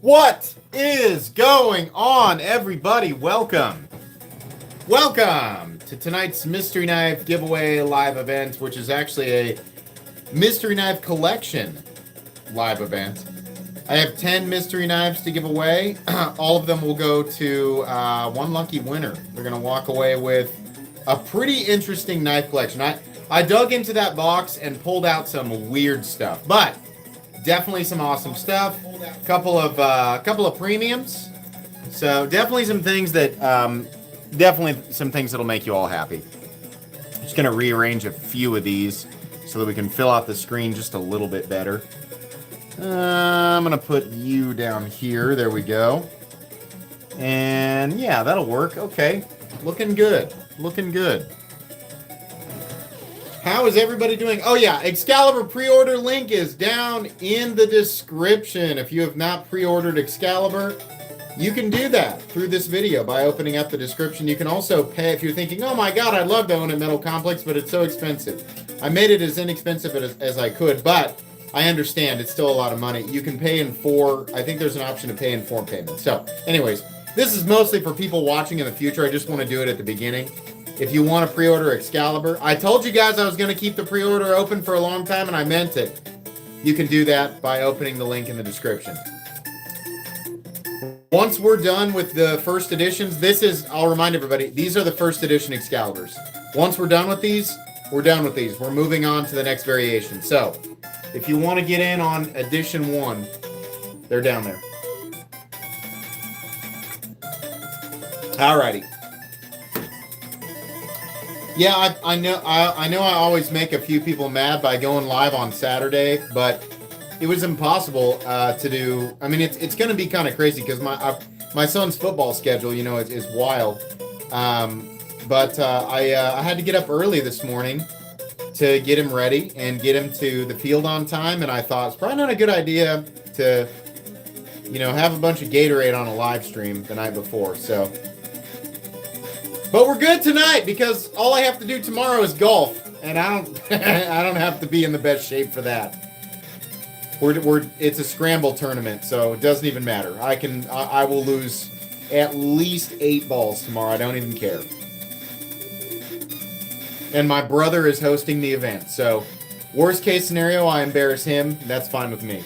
What is going on, everybody? Welcome to tonight's Mystery Knife giveaway live event, which is actually a Mystery Knife collection live event. I have 10 mystery knives to give away. All of them will go to one lucky winner. They're going to walk away with a pretty interesting knife collection. I dug into that box and pulled out some weird stuff, but definitely some awesome stuff. Couple of premiums. So definitely some things that that'll make you all happy. Just going to rearrange a few of these so that we can fill out the screen just a little bit better. I'm going to put you down here. There we go. And yeah, that'll work. Okay. Looking good. Looking good. How is everybody doing? Oh yeah, Excalibur pre-order link is down in the description. If you have not pre-ordered Excalibur, you can do that through this video by opening up the description. You can also pay if you're thinking, oh my god, I'd love to own a Metal Complex, but it's so expensive. I made it as inexpensive as I could, but I understand it's still a lot of money. You can pay in I think there's an option to pay in 4 payments. So anyways, this is mostly for people watching in the future. I just want to do it at the beginning. If you want to pre-order Excalibur, I told you guys I was going to keep the pre-order open for a long time, and I meant it. You can do that by opening the link in the description. Once we're done with the first editions, I'll remind everybody, these are the first edition Excaliburs. Once we're done with these, we're done with these. We're moving on to the next variation. So, if you want to get in on edition 1, they're down there. Alrighty. Yeah, I know I always make a few people mad by going live on Saturday, but it was impossible to do. I mean, it's going to be kind of crazy because my son's football schedule, is wild. But I had to get up early this morning to get him ready and get him to the field on time, and I thought it's probably not a good idea to, have a bunch of Gatorade on a live stream the night before, so. But we're good tonight because all I have to do tomorrow is golf, and I don't have to be in the best shape for that. It's a scramble tournament, so it doesn't even matter. I will lose at least 8 balls tomorrow. I don't even care. And my brother is hosting the event, so worst case scenario, I embarrass him. That's fine with me.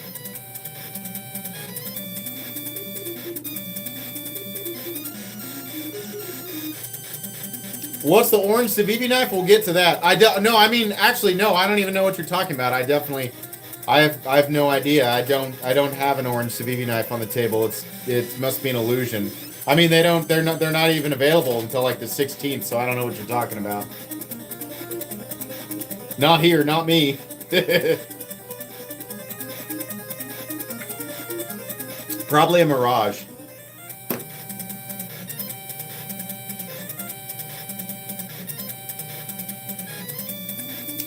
What's the orange Civivi knife? We'll get to that. I don't even know what you're talking about. I have no idea. I don't have an orange Civivi knife on the table. It must be an illusion. I mean, they're not even available until like the 16th, so I don't know what you're talking about. Not here, not me. Probably a mirage.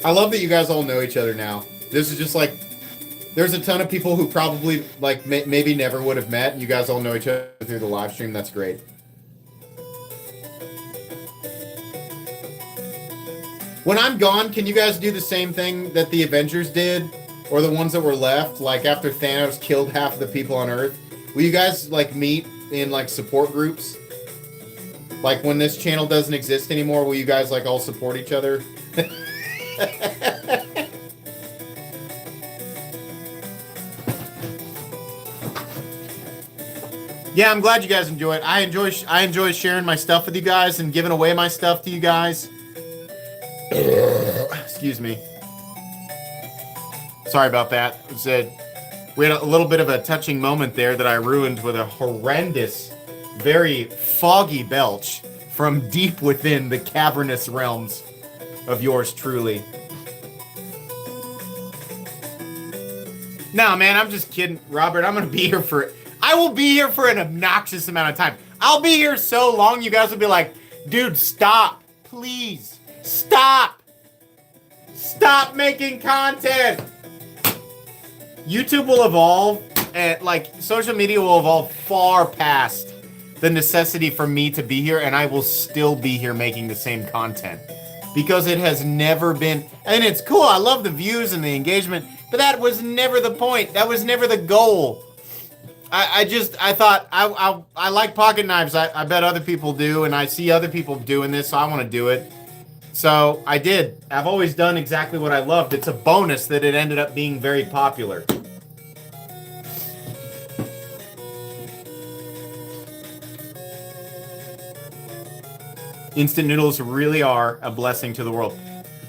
I love that you guys all know each other now. This is just like, there's a ton of people who probably like maybe never would have met. You guys all know each other through the live stream. That's great. When I'm gone, can you guys do the same thing that the Avengers did? Or the ones that were left, like after Thanos killed half of the people on Earth? Will you guys like meet in like support groups? Like when this channel doesn't exist anymore, will you guys like all support each other? Yeah, I'm glad you guys enjoy it. I enjoy sharing my stuff with you guys and giving away my stuff to you guys. Excuse me. Sorry about that. We had a little bit of a touching moment there that I ruined with a horrendous, very foggy belch from deep within the cavernous realms of yours truly. Nah, man, I'm just kidding, Robert. I will be here for an obnoxious amount of time. I'll be here so long, you guys will be like, dude, stop. Please. Stop. Stop making content. YouTube will evolve, and like social media will evolve far past the necessity for me to be here, and I will still be here making the same content. Because it has never been, and it's cool, I love the views and the engagement, but that was never the point. That was never the goal. I thought I like pocket knives. I bet other people do, and I see other people doing this, so I want to do it. So I did. I've always done exactly what I loved. It's a bonus that it ended up being very popular. Instant noodles really are a blessing to the world.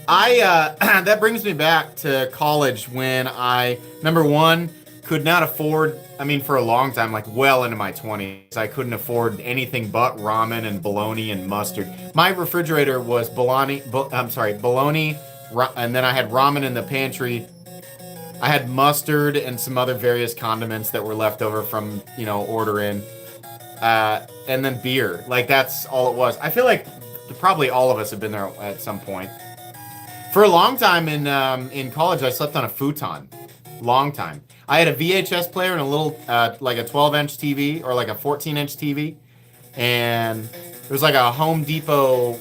That brings me back to college when I, number one, could not afford, I mean, for a long time, like well into my 20s, I couldn't afford anything but ramen and bologna and mustard. My refrigerator was bologna, and then I had ramen in the pantry. I had mustard and some other various condiments that were left over from, ordering. And then beer. Like, that's all it was. I feel like probably all of us have been there at some point. For a long time in college, I slept on a futon. Long time. I had a VHS player and a little, like a 12-inch TV or like a 14-inch TV. And it was like a Home Depot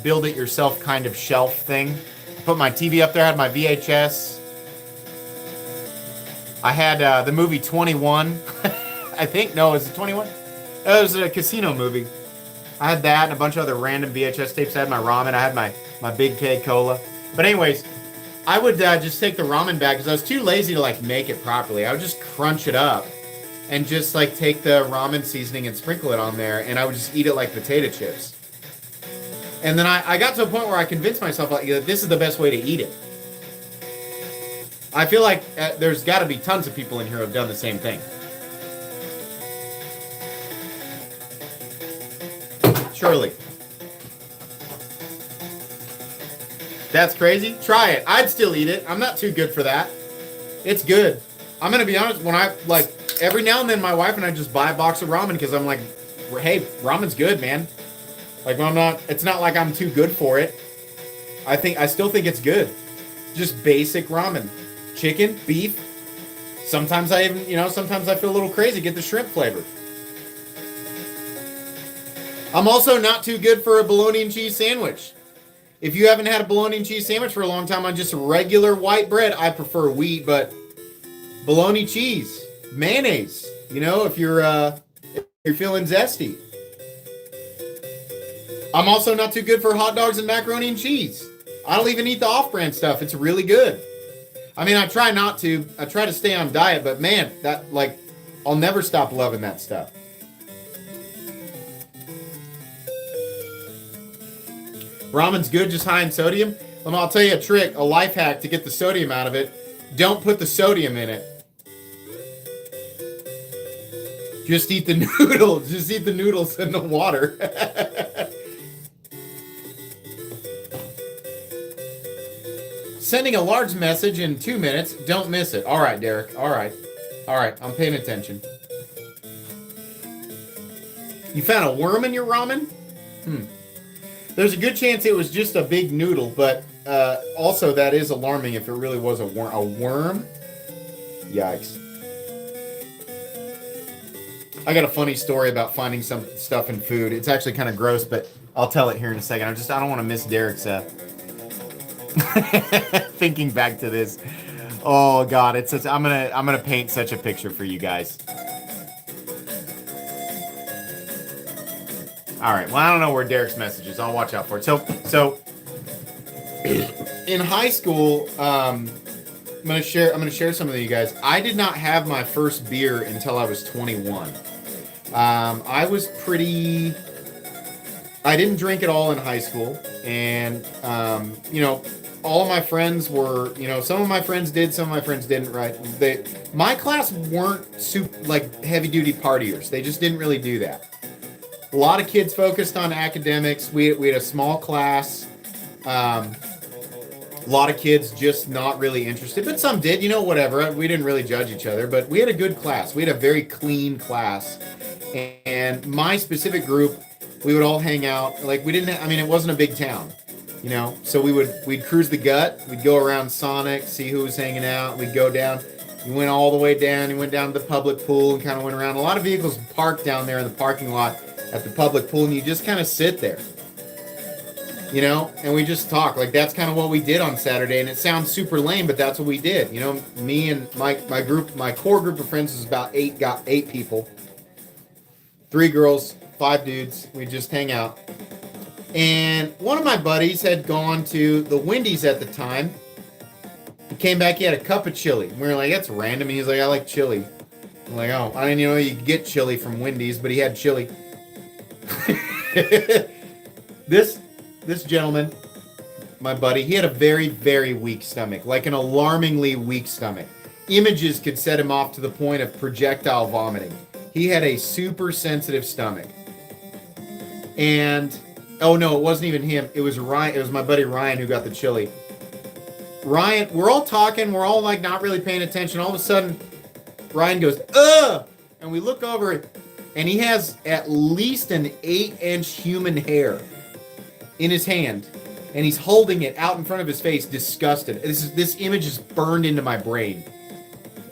build-it-yourself kind of shelf thing. I put my TV up there, I had my VHS. I had the movie 21. I think, no, is it 21? It was a casino movie. I had that and a bunch of other random VHS tapes. I had my ramen. I had my Big K Cola. But anyways, I would just take the ramen bag because I was too lazy to like make it properly. I would just crunch it up and just like take the ramen seasoning and sprinkle it on there, and I would just eat it like potato chips. And then I got to a point where I convinced myself like this is the best way to eat it. I feel like there's got to be tons of people in here who have done the same thing. Surely. That's crazy. Try it. I'd still eat it. I'm not too good for that. It's good. I'm going to be honest. When I, like, every now and then my wife and I just buy a box of ramen because I'm like, hey, ramen's good, man. Like, it's not like I'm too good for it. I still think it's good. Just basic ramen. Chicken, beef. Sometimes I even, sometimes I feel a little crazy, get the shrimp flavor. I'm also not too good for a bologna and cheese sandwich. If you haven't had a bologna and cheese sandwich for a long time on just regular white bread, I prefer wheat, but bologna cheese, mayonnaise, if you're feeling zesty. I'm also not too good for hot dogs and macaroni and cheese. I don't even eat the off-brand stuff. It's really good. I mean, I try not to. I try to stay on diet, but man, I'll never stop loving that stuff. Ramen's good, just high in sodium. Well, I'll tell you a trick, a life hack to get the sodium out of it. Don't put the sodium in it. Just eat the noodles. Just eat the noodles in the water. Sending a large message in 2 minutes. Don't miss it. All right, Derek. All right. I'm paying attention. You found a worm in your ramen? There's a good chance it was just a big noodle, but also that is alarming if it really was a worm. A worm? Yikes. I got a funny story about finding some stuff in food. It's actually kind of gross, but I'll tell it here in a second. I don't want to miss Derek's thinking back to this. Oh God, I'm gonna paint such a picture for you guys. All right. Well, I don't know where Derek's message is. I'll watch out for it. So in high school, I'm gonna share some of you guys. I did not have my first beer until I was 21. I didn't drink at all in high school, and all of my friends were, some of my friends did, some of my friends didn't. Right? My class weren't super like heavy duty partiers. They just didn't really do that. A lot of kids focused on academics. We had a small class. A lot of kids just not really interested, but some did, whatever. We didn't really judge each other, but we had a good class. We had a very clean class. And my specific group, we would all hang out. Like it wasn't a big town, so we'd cruise the gut. We'd go around Sonic, see who was hanging out. We'd go down. We went all the way down. We went down to the public pool and kind of went around. A lot of vehicles parked down there in the parking lot at the public pool, and you just kind of sit there. you know, and we just talk. Like, that's kind of what we did on Saturday, and it sounds super lame, but that's what we did. You know, me and my group, my core group of friends was about eight people. 3 girls, 5 dudes. We just hang out. And one of my buddies had gone to the Wendy's at the time. He came back, he had a cup of chili. We were like, that's random. And he's like, I like chili. I'm like, oh, I didn't even know you could get chili from Wendy's, but he had chili. This gentleman, my buddy, he had a very, very weak stomach, like an alarmingly weak stomach. Images could set him off to the point of projectile vomiting. He had a super sensitive stomach. And, oh no, it wasn't even him. It was Ryan. It was my buddy Ryan who got the chili. Ryan, we're all talking. We're all like not really paying attention. All of a sudden, Ryan goes, ugh! And we look over and he has at least an 8-inch human hair in his hand. And he's holding it out in front of his face, disgusted. This image is burned into my brain.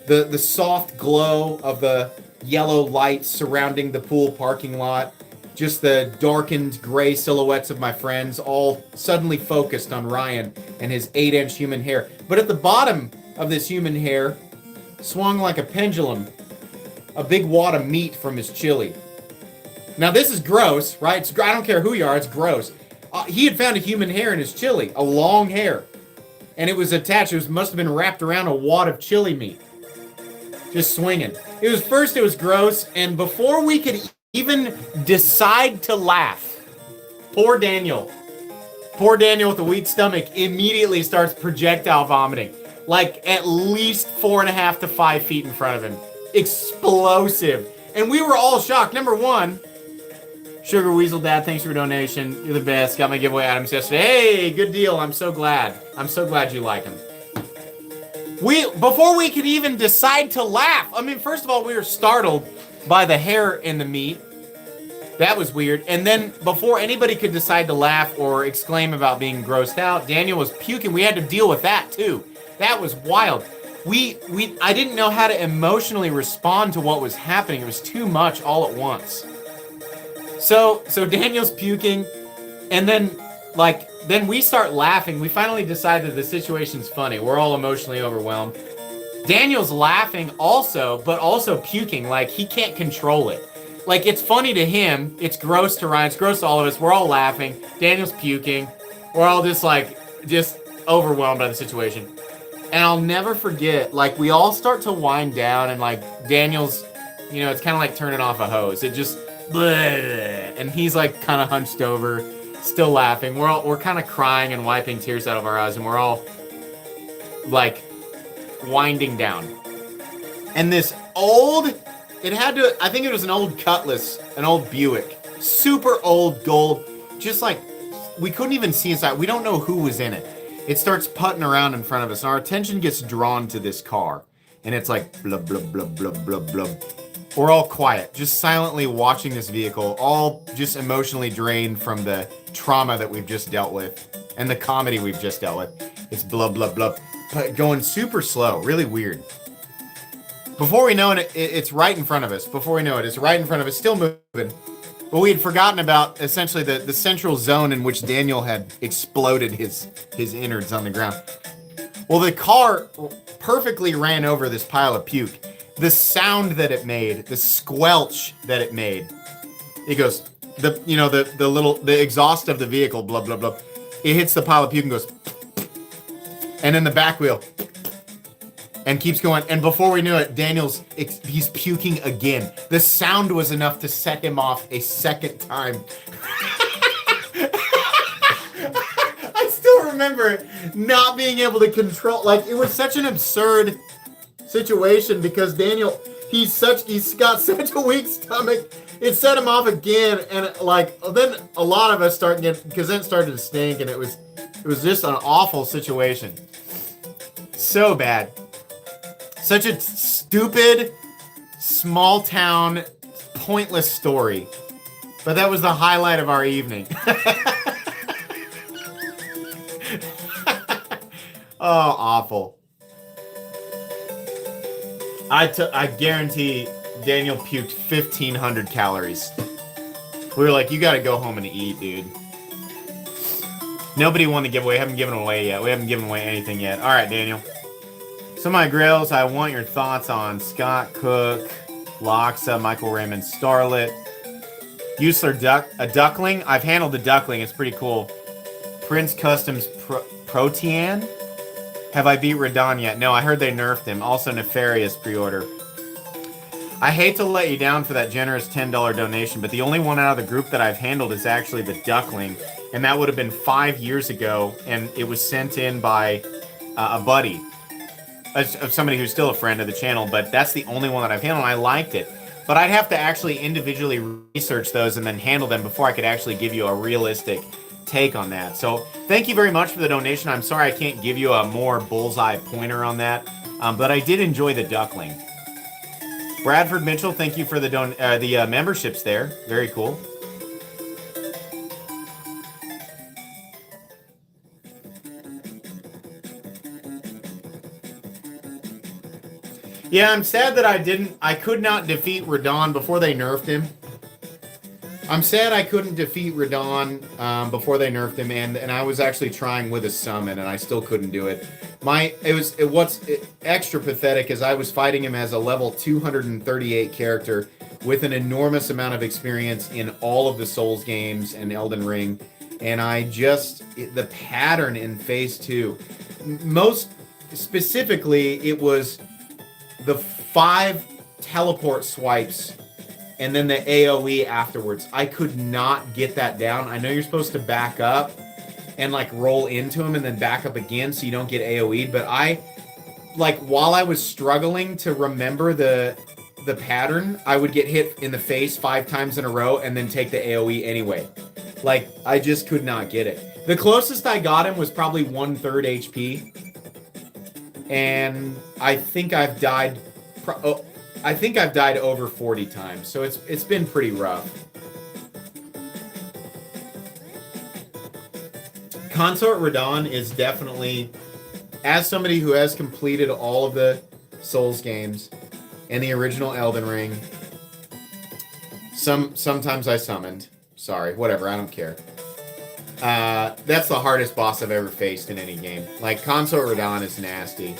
The soft glow of the yellow lights surrounding the pool parking lot. Just the darkened gray silhouettes of my friends all suddenly focused on Ryan and his 8-inch human hair. But at the bottom of this human hair swung like a pendulum a big wad of meat from his chili. Now this is gross, right? I don't care who you are, it's gross. He had found a human hair in his chili, a long hair. And it was attached, must have been wrapped around a wad of chili meat. Just swinging. It was gross, and before we could even decide to laugh, poor Daniel with a weak stomach immediately starts projectile vomiting. Like at least 4.5 to 5 feet in front of him. Explosive. And we were all shocked. Number one, Sugar Weasel Dad, thanks for your donation. You're the best. Got my giveaway items yesterday. Hey, good deal. I'm so glad. I'm so glad you like them. Before we could even decide to laugh, I mean, first of all, we were startled by the hair in the meat. That was weird. And then before anybody could decide to laugh or exclaim about being grossed out, Daniel was puking. We had to deal with that too. That was wild. I didn't know how to emotionally respond to what was happening. It was too much all at once. So Daniel's puking, and then we start laughing. We finally decide that the situation's funny. We're all emotionally overwhelmed. Daniel's laughing also, but also puking. Like, he can't control it. Like, it's funny to him. It's gross to Ryan. It's gross to all of us. We're all laughing. Daniel's puking. We're all just overwhelmed by the situation. And I'll never forget, like, we all start to wind down, and, like, Daniel's, you know, it's kind of like turning off a hose. It just, bleh, and he's, like, kind of hunched over, still laughing. We're kind of crying and wiping tears out of our eyes, and we're all, like, winding down. And this I think it was an old Cutlass, an old Buick, super old gold, just like, we couldn't even see inside. We don't know who was in it. It starts putting around in front of us, and our attention gets drawn to this car. And it's like, blub, blub, blub, blub, blub, blub. We're all quiet, just silently watching this vehicle, all just emotionally drained from the trauma that we've just dealt with, and the comedy we've just dealt with. It's blub, blub, blub, but going super slow, really weird. Before we know it, it's right in front of us. Before we know it, it's right in front of us, still moving. But we had forgotten about essentially the central zone in which Daniel had exploded his innards on the ground. Well, the car perfectly ran over this pile of puke. The sound that it made, the squelch that it made, it goes, the exhaust of the vehicle, blah, blah, blah. It hits the pile of puke and goes, and then the back wheel, and keeps going. And before we knew it, he's puking again. The sound was enough to set him off a second time. I still remember not being able to control, like, it was such an absurd situation because Daniel, he's got such a weak stomach. It set him off again, and like, then a lot of us started getting, because then it started to stink, and it was just an awful situation. So bad. Such a stupid, small town, pointless story. But that was the highlight of our evening. Oh, awful. I guarantee Daniel puked 1,500 calories. We were like, you gotta go home and eat, dude. Nobody won the giveaway. Haven't given away yet. We haven't given away anything yet. All right, Daniel. So my grills, I want your thoughts on Scott Cook, Loxa, Michael Raymond, Starlet, Usler a Duckling. I've handled the Duckling. It's pretty cool. Prince Customs Protean. Have I beat Radon yet? No, I heard they nerfed him. Also Nefarious pre-order. I hate to let you down for that generous $10 donation, but the only one out of the group that I've handled is actually the Duckling, and that would have been 5 years ago, and it was sent in by a buddy of somebody who's still a friend of the channel, but that's the only one that I've handled, and I liked it. But I'd have to actually individually research those and then handle them before I could actually give you a realistic take on that. So thank you very much for the donation. I'm sorry I can't give you a more bullseye pointer on that, but I did enjoy the Duckling. Bradford Mitchell, thank you for the memberships there. Very cool. Yeah, I'm sad that I could not defeat Radon before they nerfed him. I'm sad I couldn't defeat Radon before they nerfed him, and I was actually trying with a summon, and I still couldn't do it. What's extra pathetic is I was fighting him as a level 238 character with an enormous amount of experience in all of the Souls games and Elden Ring, and the pattern in Phase 2, most specifically, it was the 5 teleport swipes and then the AoE afterwards. I could not get that down. I know you're supposed to back up and like roll into him and then back up again so you don't get AoE'd, but while I was struggling to remember the pattern, I would get hit in the face 5 times in a row and then take the AoE anyway. Like, I just could not get it. The closest I got him was probably 1/3 HP. And I think I've died over 40 times, so it's been pretty rough. Consort Radon is definitely, as somebody who has completed all of the Souls games and the original Elden Ring, sometimes I summoned. Sorry, whatever, I don't care. That's the hardest boss I've ever faced in any game. Like, Consort Radon is nasty.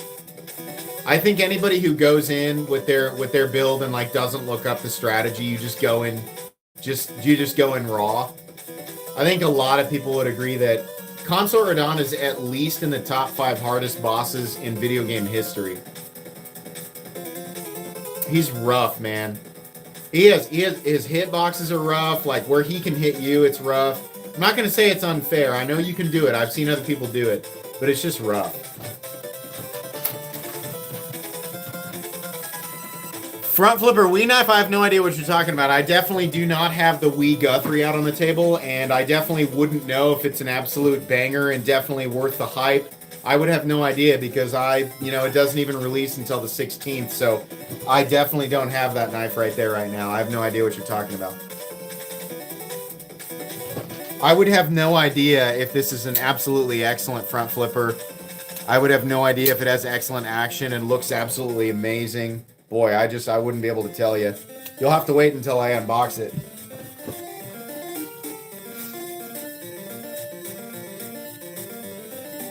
I think anybody who goes in with their build and like doesn't look up the strategy, you just go in raw. I think a lot of people would agree that Consort Radon is at least in the top 5 hardest bosses in video game history. He's rough, man. His hitboxes are rough. Like, where he can hit you, it's rough. I'm not going to say it's unfair. I know you can do it. I've seen other people do it. But it's just rough. Front flipper Wii knife, I have no idea what you're talking about. I definitely do not have the Wii Guthrie out on the table, and I definitely wouldn't know if it's an absolute banger and definitely worth the hype. I would have no idea because it doesn't even release until the 16th, so I definitely don't have that knife right there right now. I have no idea what you're talking about. I would have no idea if this is an absolutely excellent front flipper. I would have no idea if it has excellent action and looks absolutely amazing. Boy, I wouldn't be able to tell you. You'll have to wait until I unbox it.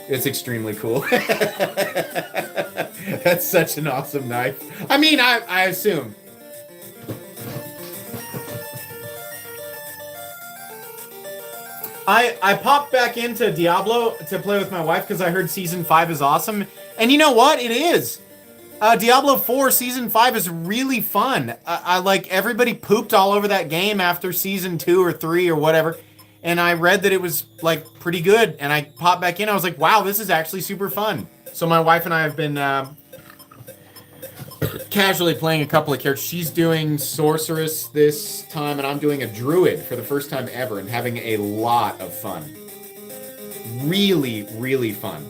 It's extremely cool. That's such an awesome knife. I mean, I assume. I popped back into Diablo to play with my wife because I heard Season 5 is awesome. And you know what? It is. Diablo 4 Season 5 is really fun. I like, everybody pooped all over that game after Season 2 or 3 or whatever. And I read that it was, like, pretty good. And I popped back in. I was like, wow, this is actually super fun. So my wife and I have been casually playing a couple of characters. She's doing Sorceress this time, and I'm doing a Druid for the first time ever and having a lot of fun. Really, really fun.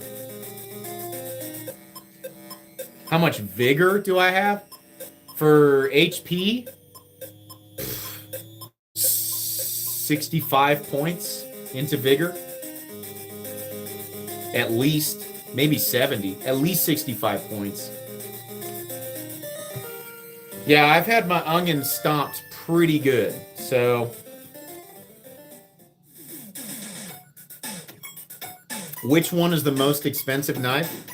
How much vigor do I have? For HP? 65 points into vigor. At least. Maybe 70. At least 65 points. Yeah, I've had my onion stomped pretty good. So Which one is the most expensive knife?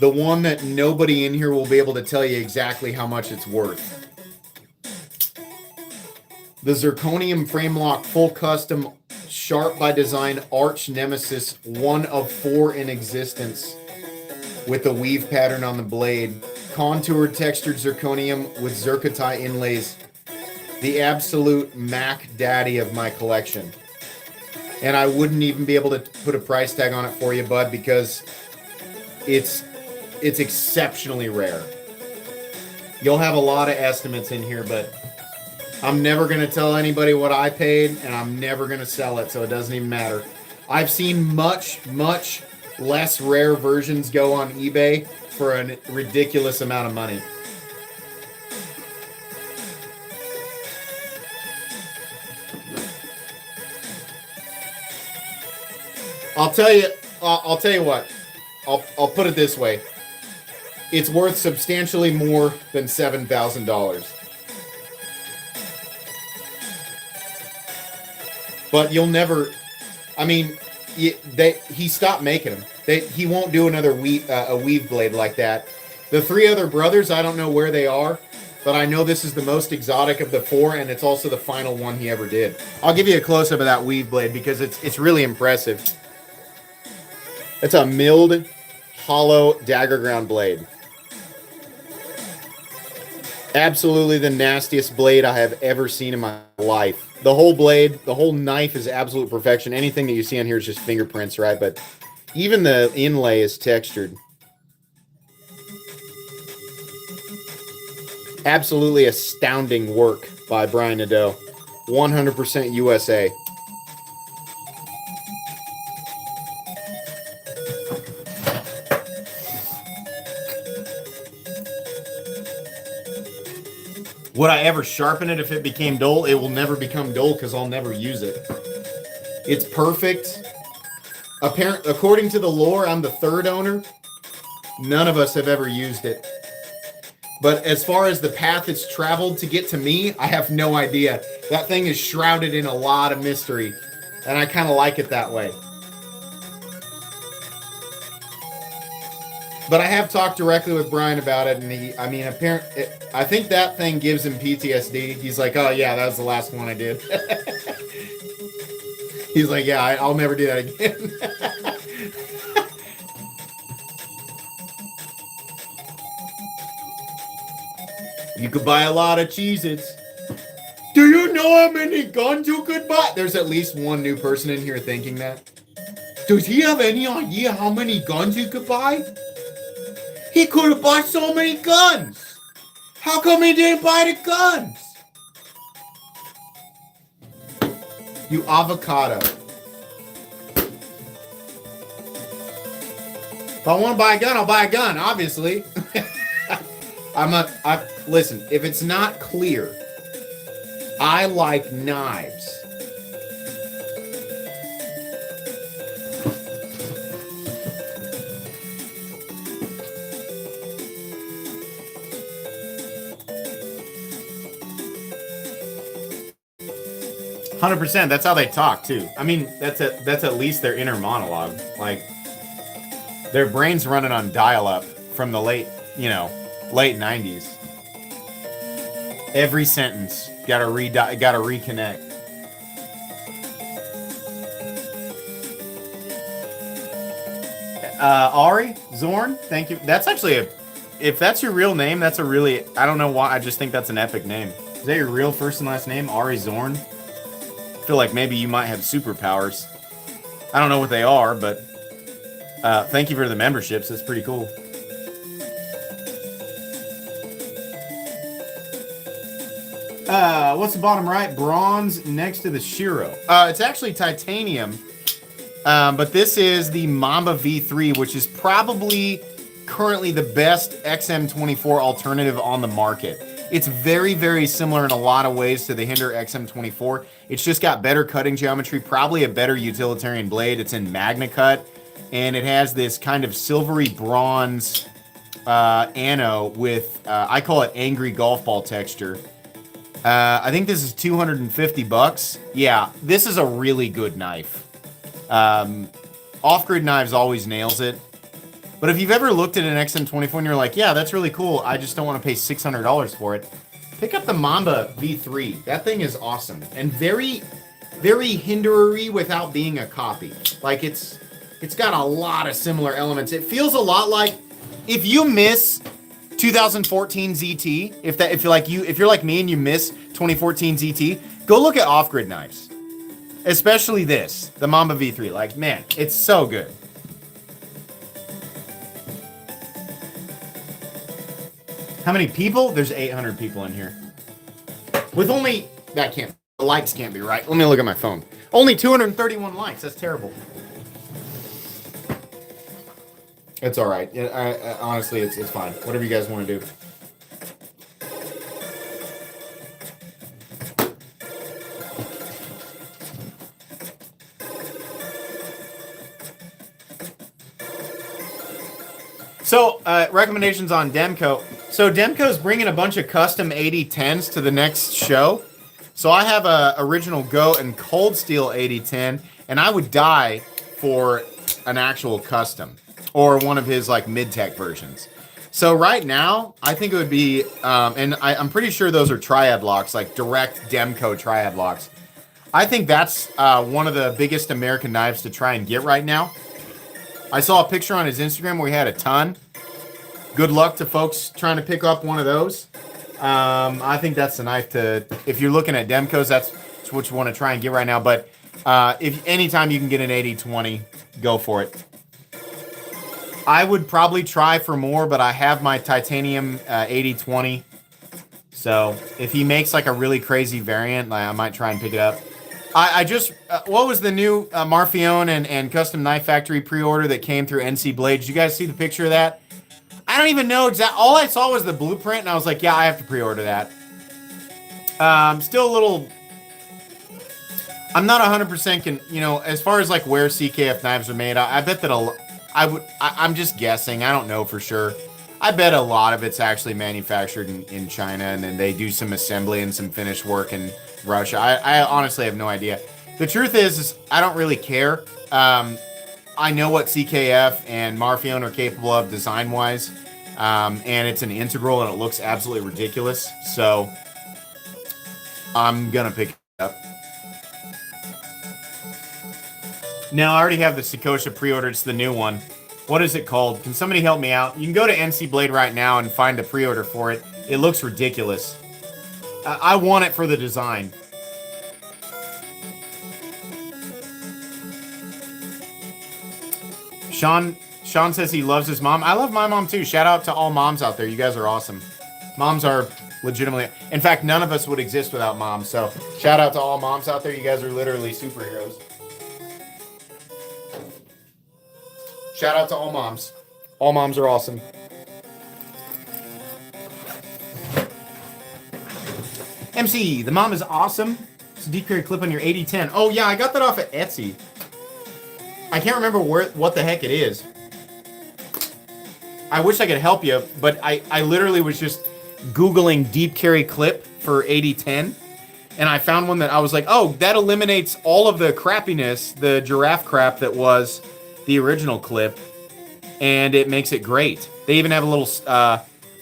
The one that nobody in here will be able to tell you exactly how much it's worth. The zirconium frame lock full custom Sharp by Design Arch Nemesis, one of 4 in existence, with a weave pattern on the blade. Contoured textured zirconium with zircotai inlays. The absolute Mac daddy of my collection. And I wouldn't even be able to put a price tag on it for you, bud, because it's exceptionally rare. You'll have a lot of estimates in here, but I'm never going to tell anybody what I paid, and I'm never going to sell it, so it doesn't even matter. I've seen much, much less rare versions go on eBay for a ridiculous amount of money. I'll tell you what. I'll put it this way. It's worth substantially more than $7,000. But you'll never. I mean, he stopped making them. He won't do another weave blade like that. The 3 other brothers, I don't know where they are, but I know this is the most exotic of the 4, and it's also the final one he ever did. I'll give you a close-up of that weave blade because it's really impressive. It's a milled, hollow dagger ground blade. Absolutely the nastiest blade I have ever seen in my life. The whole blade, the whole knife is absolute perfection. Anything that you see on here is just fingerprints, right? But even the inlay is textured. Absolutely astounding work by Brian Nadeau. 100% USA. Would I ever sharpen it if it became dull? It will never become dull because I'll never use it. It's perfect. According to the lore, I'm the 3rd owner. None of us have ever used it. But as far as the path it's traveled to get to me, I have no idea. That thing is shrouded in a lot of mystery. And I kind of like it that way. But I have talked directly with Brian about it, and I think that thing gives him PTSD. He's like, oh yeah, that was the last one I did. He's like, yeah, I'll never do that again. You could buy a lot of Cheez-Its. Do you know how many guns you could buy? There's at least one new person in here thinking that. Does he have any idea how many guns he could buy? He could have bought so many guns. How come he didn't buy the guns? You avocado. If I want to buy a gun, I'll buy a gun, obviously. Listen, if it's not clear, I like knives. %. That's how they talk too. I mean, that's at least their inner monologue. Like, their brain's running on dial-up from the late 90s. Every sentence gotta reconnect. Ari Zorn, thank you. That's actually if that's your real name, that's a really, I don't know why, I just think that's an epic name. Is that your real first and last name, Ari Zorn? I feel like maybe you might have superpowers. I don't know what they are, but thank you for the memberships. That's pretty cool. What's the bottom right? Bronze next to the Shiro. It's actually titanium, but this is the Mamba V3, which is probably currently the best XM24 alternative on the market. It's very, very similar in a lot of ways to the Hinder XM24. It's just got better cutting geometry, probably a better utilitarian blade. It's in Magna Cut, and it has this kind of silvery bronze ano with, I call it angry golf ball texture. I think this is $250. Yeah, this is a really good knife. Off-Grid Knives always nails it. But if you've ever looked at an XM24 and you're like, yeah, that's really cool, I just don't want to pay $600 for it, pick up the Mamba V3. That thing is awesome. And very, very hindery without being a copy. Like, it's got a lot of similar elements. It feels a lot like, if you miss 2014 ZT, if you're like me and you miss 2014 ZT, go look at Off-Grid Knives. Especially this, the Mamba V3. Like, man, it's so good. How many people? There's 800 people in here. With only... the likes can't be right. Let me look at my phone. Only 231 likes. That's terrible. It's all right. Honestly, it's fine. Whatever you guys want to do. So, recommendations on Demco. So, Demco's bringing a bunch of custom 8010s to the next show. So, I have a original goat and cold steel 8010, and I would die for an actual custom or one of his like mid-tech versions. So, right now, I think it would be, and I'm pretty sure those are triad locks, like direct Demco triad locks. I think that's one of the biggest American knives to try and get right now. I saw a picture on his Instagram where he had a ton. Good luck to folks trying to pick up one of those. I think that's the knife to, if you're looking at Demcos, that's what you want to try and get right now. But if anytime you can get an 80-20, go for it. I would probably try for more, but I have my titanium 80-20. So if he makes like a really crazy variant, I might try and pick it up. I just, what was the new Marfione and Custom Knife Factory pre-order that came through NC Blade? Did you guys see the picture of that? I don't even know exactly. All I saw was the blueprint, and I was like, yeah, I have to pre-order that. Still a little... I'm not 100% as far as like where CKF knives are made, I bet that I'm just guessing. I don't know for sure. I bet a lot of it's actually manufactured in China, and then they do some assembly and some finished work in Russia. I honestly have no idea. The truth is I don't really care. I know what CKF and Marfione are capable of design-wise, and it's an integral, and it looks absolutely ridiculous. So I'm gonna pick it up. No, I already have the Sakosha pre-ordered. It's the new one. What is it called? Can somebody help me out? You can go to NC Blade right now and find a pre-order for it. It looks ridiculous. I want it for the design. Sean says he loves his mom. I love my mom too. Shout out to all moms out there. You guys are awesome. Moms are legitimately... In fact, none of us would exist without moms. So shout out to all moms out there. You guys are literally superheroes. Shout out to all moms. All moms are awesome. MC, the mom is awesome. It's a deep carry clip on your 8010. Oh yeah, I got that off at Etsy. I can't remember what the heck it is. I wish I could help you, but I literally was just Googling deep carry clip for 8010, and I found one that I was like, oh, that eliminates all of the crappiness, the giraffe crap that was the original clip, and it makes it great. They even have a little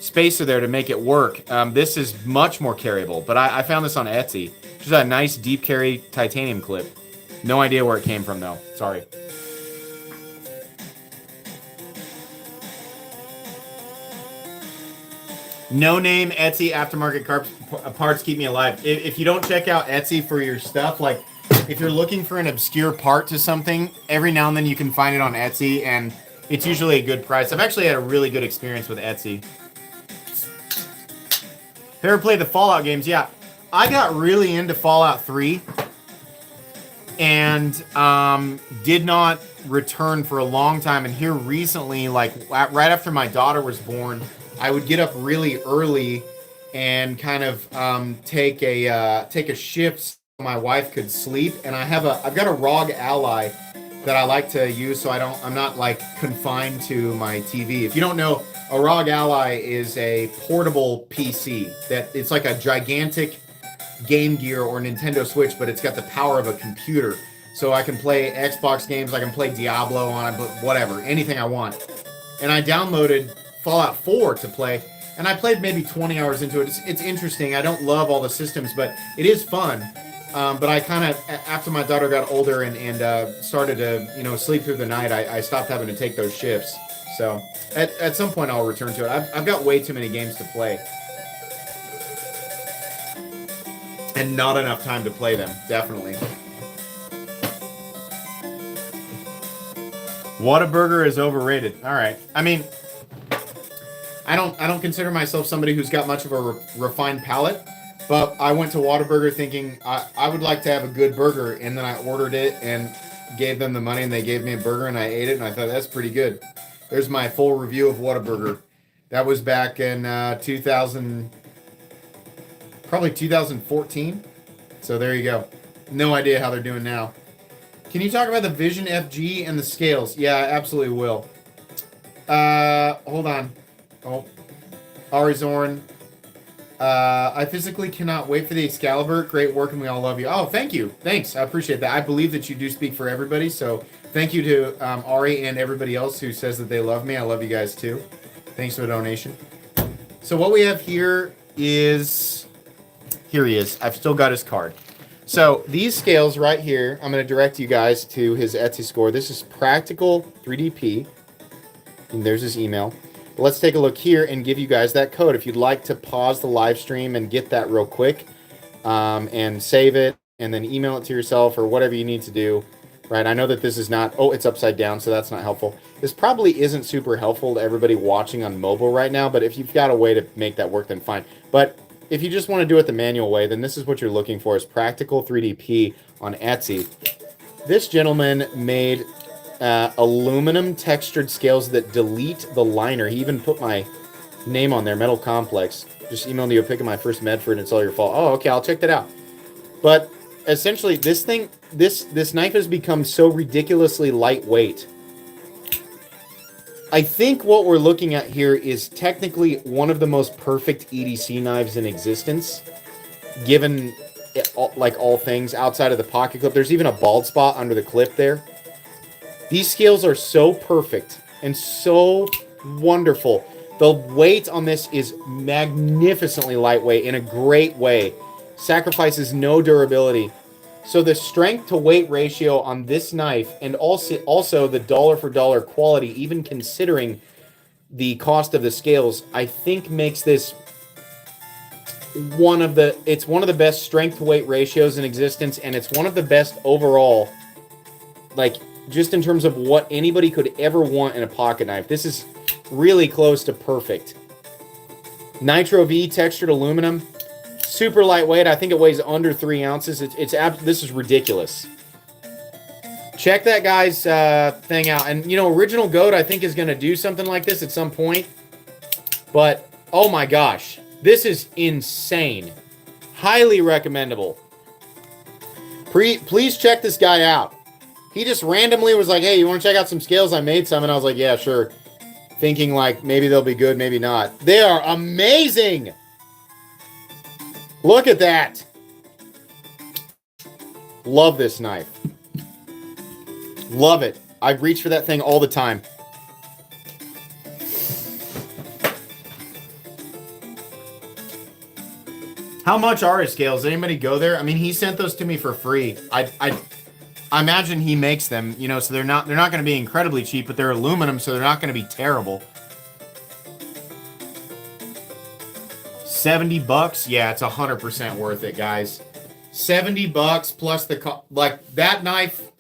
spacer there to make it work. This is much more carryable, but I found this on Etsy. Just a nice deep carry titanium clip. No idea where it came from, though. Sorry. No name Etsy aftermarket parts keep me alive. If you don't check out Etsy for your stuff, like if you're looking for an obscure part to something, every now and then you can find it on Etsy, and it's usually a good price. I've actually had a really good experience with Etsy. Ever played the Fallout games? Yeah, I got really into Fallout 3 and did not return for a long time. And here recently, like right after my daughter was born, I would get up really early and kind of take a shift so my wife could sleep. And I've got a ROG Ally that I like to use, so I'm not like confined to my TV. If you don't know, a ROG Ally is a portable PC that it's like a gigantic Game Gear or Nintendo Switch, but it's got the power of a computer. So I can play Xbox games, I can play Diablo on it, but whatever, anything I want. And I downloaded Fallout 4 to play, and I played maybe 20 hours into it. It's interesting. I don't love all the systems, but it is fun. But I kind of, after my daughter got older and started to, sleep through the night, I stopped having to take those shifts. So at some point I'll return to it. I've got way too many games to play. And not enough time to play them, definitely. Whataburger is overrated. All right. I mean, I don't consider myself somebody who's got much of a refined palate, but I went to Whataburger thinking I would like to have a good burger, and then I ordered it and gave them the money, and they gave me a burger, and I ate it, and I thought, that's pretty good. There's my full review of Whataburger. That was back in 2014. So there you go. No idea how they're doing now. Can you talk about the Vision FG and the scales? Yeah, I absolutely will. Hold on. Oh, Arizorn. I physically cannot wait for the Excalibur. Great work, and we all love you. Oh, thank you. Thanks. I appreciate that. I believe that you do speak for everybody, so thank you to Ari and everybody else who says that they love me. I love you guys, too. Thanks for the donation. So what we have here is... Here he is. I've still got his card. So these scales right here, I'm going to direct you guys to his Etsy store. This is Practical 3DP, and there's his email. Let's take a look here and give you guys that code. If you'd like to pause the live stream and get that real quick and save it and then email it to yourself or whatever you need to do, right? I know that this is not, oh, it's upside down, so that's not helpful. This probably isn't super helpful to everybody watching on mobile right now, but if you've got a way to make that work, then fine. But if you just want to do it the manual way, then this is what you're looking for, is Practical 3DP on Etsy. This gentleman made aluminum textured scales that delete the liner. He even put my name on there, Metal Complex. Just emailed you a pic of my first Medford and it's all your fault. Oh, okay, I'll check that out. But essentially, this thing, this knife has become so ridiculously lightweight. I think what we're looking at here is technically one of the most perfect EDC knives in existence, given like all things outside of the pocket clip. There's even a bald spot under the clip there. These scales are so perfect and so wonderful. The weight on this is magnificently lightweight in a great way. Sacrifices no durability. So the strength to weight ratio on this knife, and also the dollar for dollar quality, even considering the cost of the scales, I think makes this one of the best strength to weight ratios in existence, and it's one of the best overall, like, just in terms of what anybody could ever want in a pocket knife. This is really close to perfect. Nitro V textured aluminum. Super lightweight. I think it weighs under 3 ounces. This is ridiculous. Check that guy's thing out. And, Original Goat, I think, is going to do something like this at some point. But, oh my gosh. This is insane. Highly recommendable. Please check this guy out. He just randomly was like, hey, you want to check out some scales? I made some, and I was like, yeah, sure. Thinking like, maybe they'll be good, maybe not. They are amazing! Look at that! Love this knife. Love it. I reach for that thing all the time. How much are his scales? Did anybody go there? I mean, he sent those to me for free. I imagine he makes them, so they're not going to be incredibly cheap, but they're aluminum, so they're not going to be terrible. $70? Yeah, it's 100% worth it, guys. $70 plus the that knife.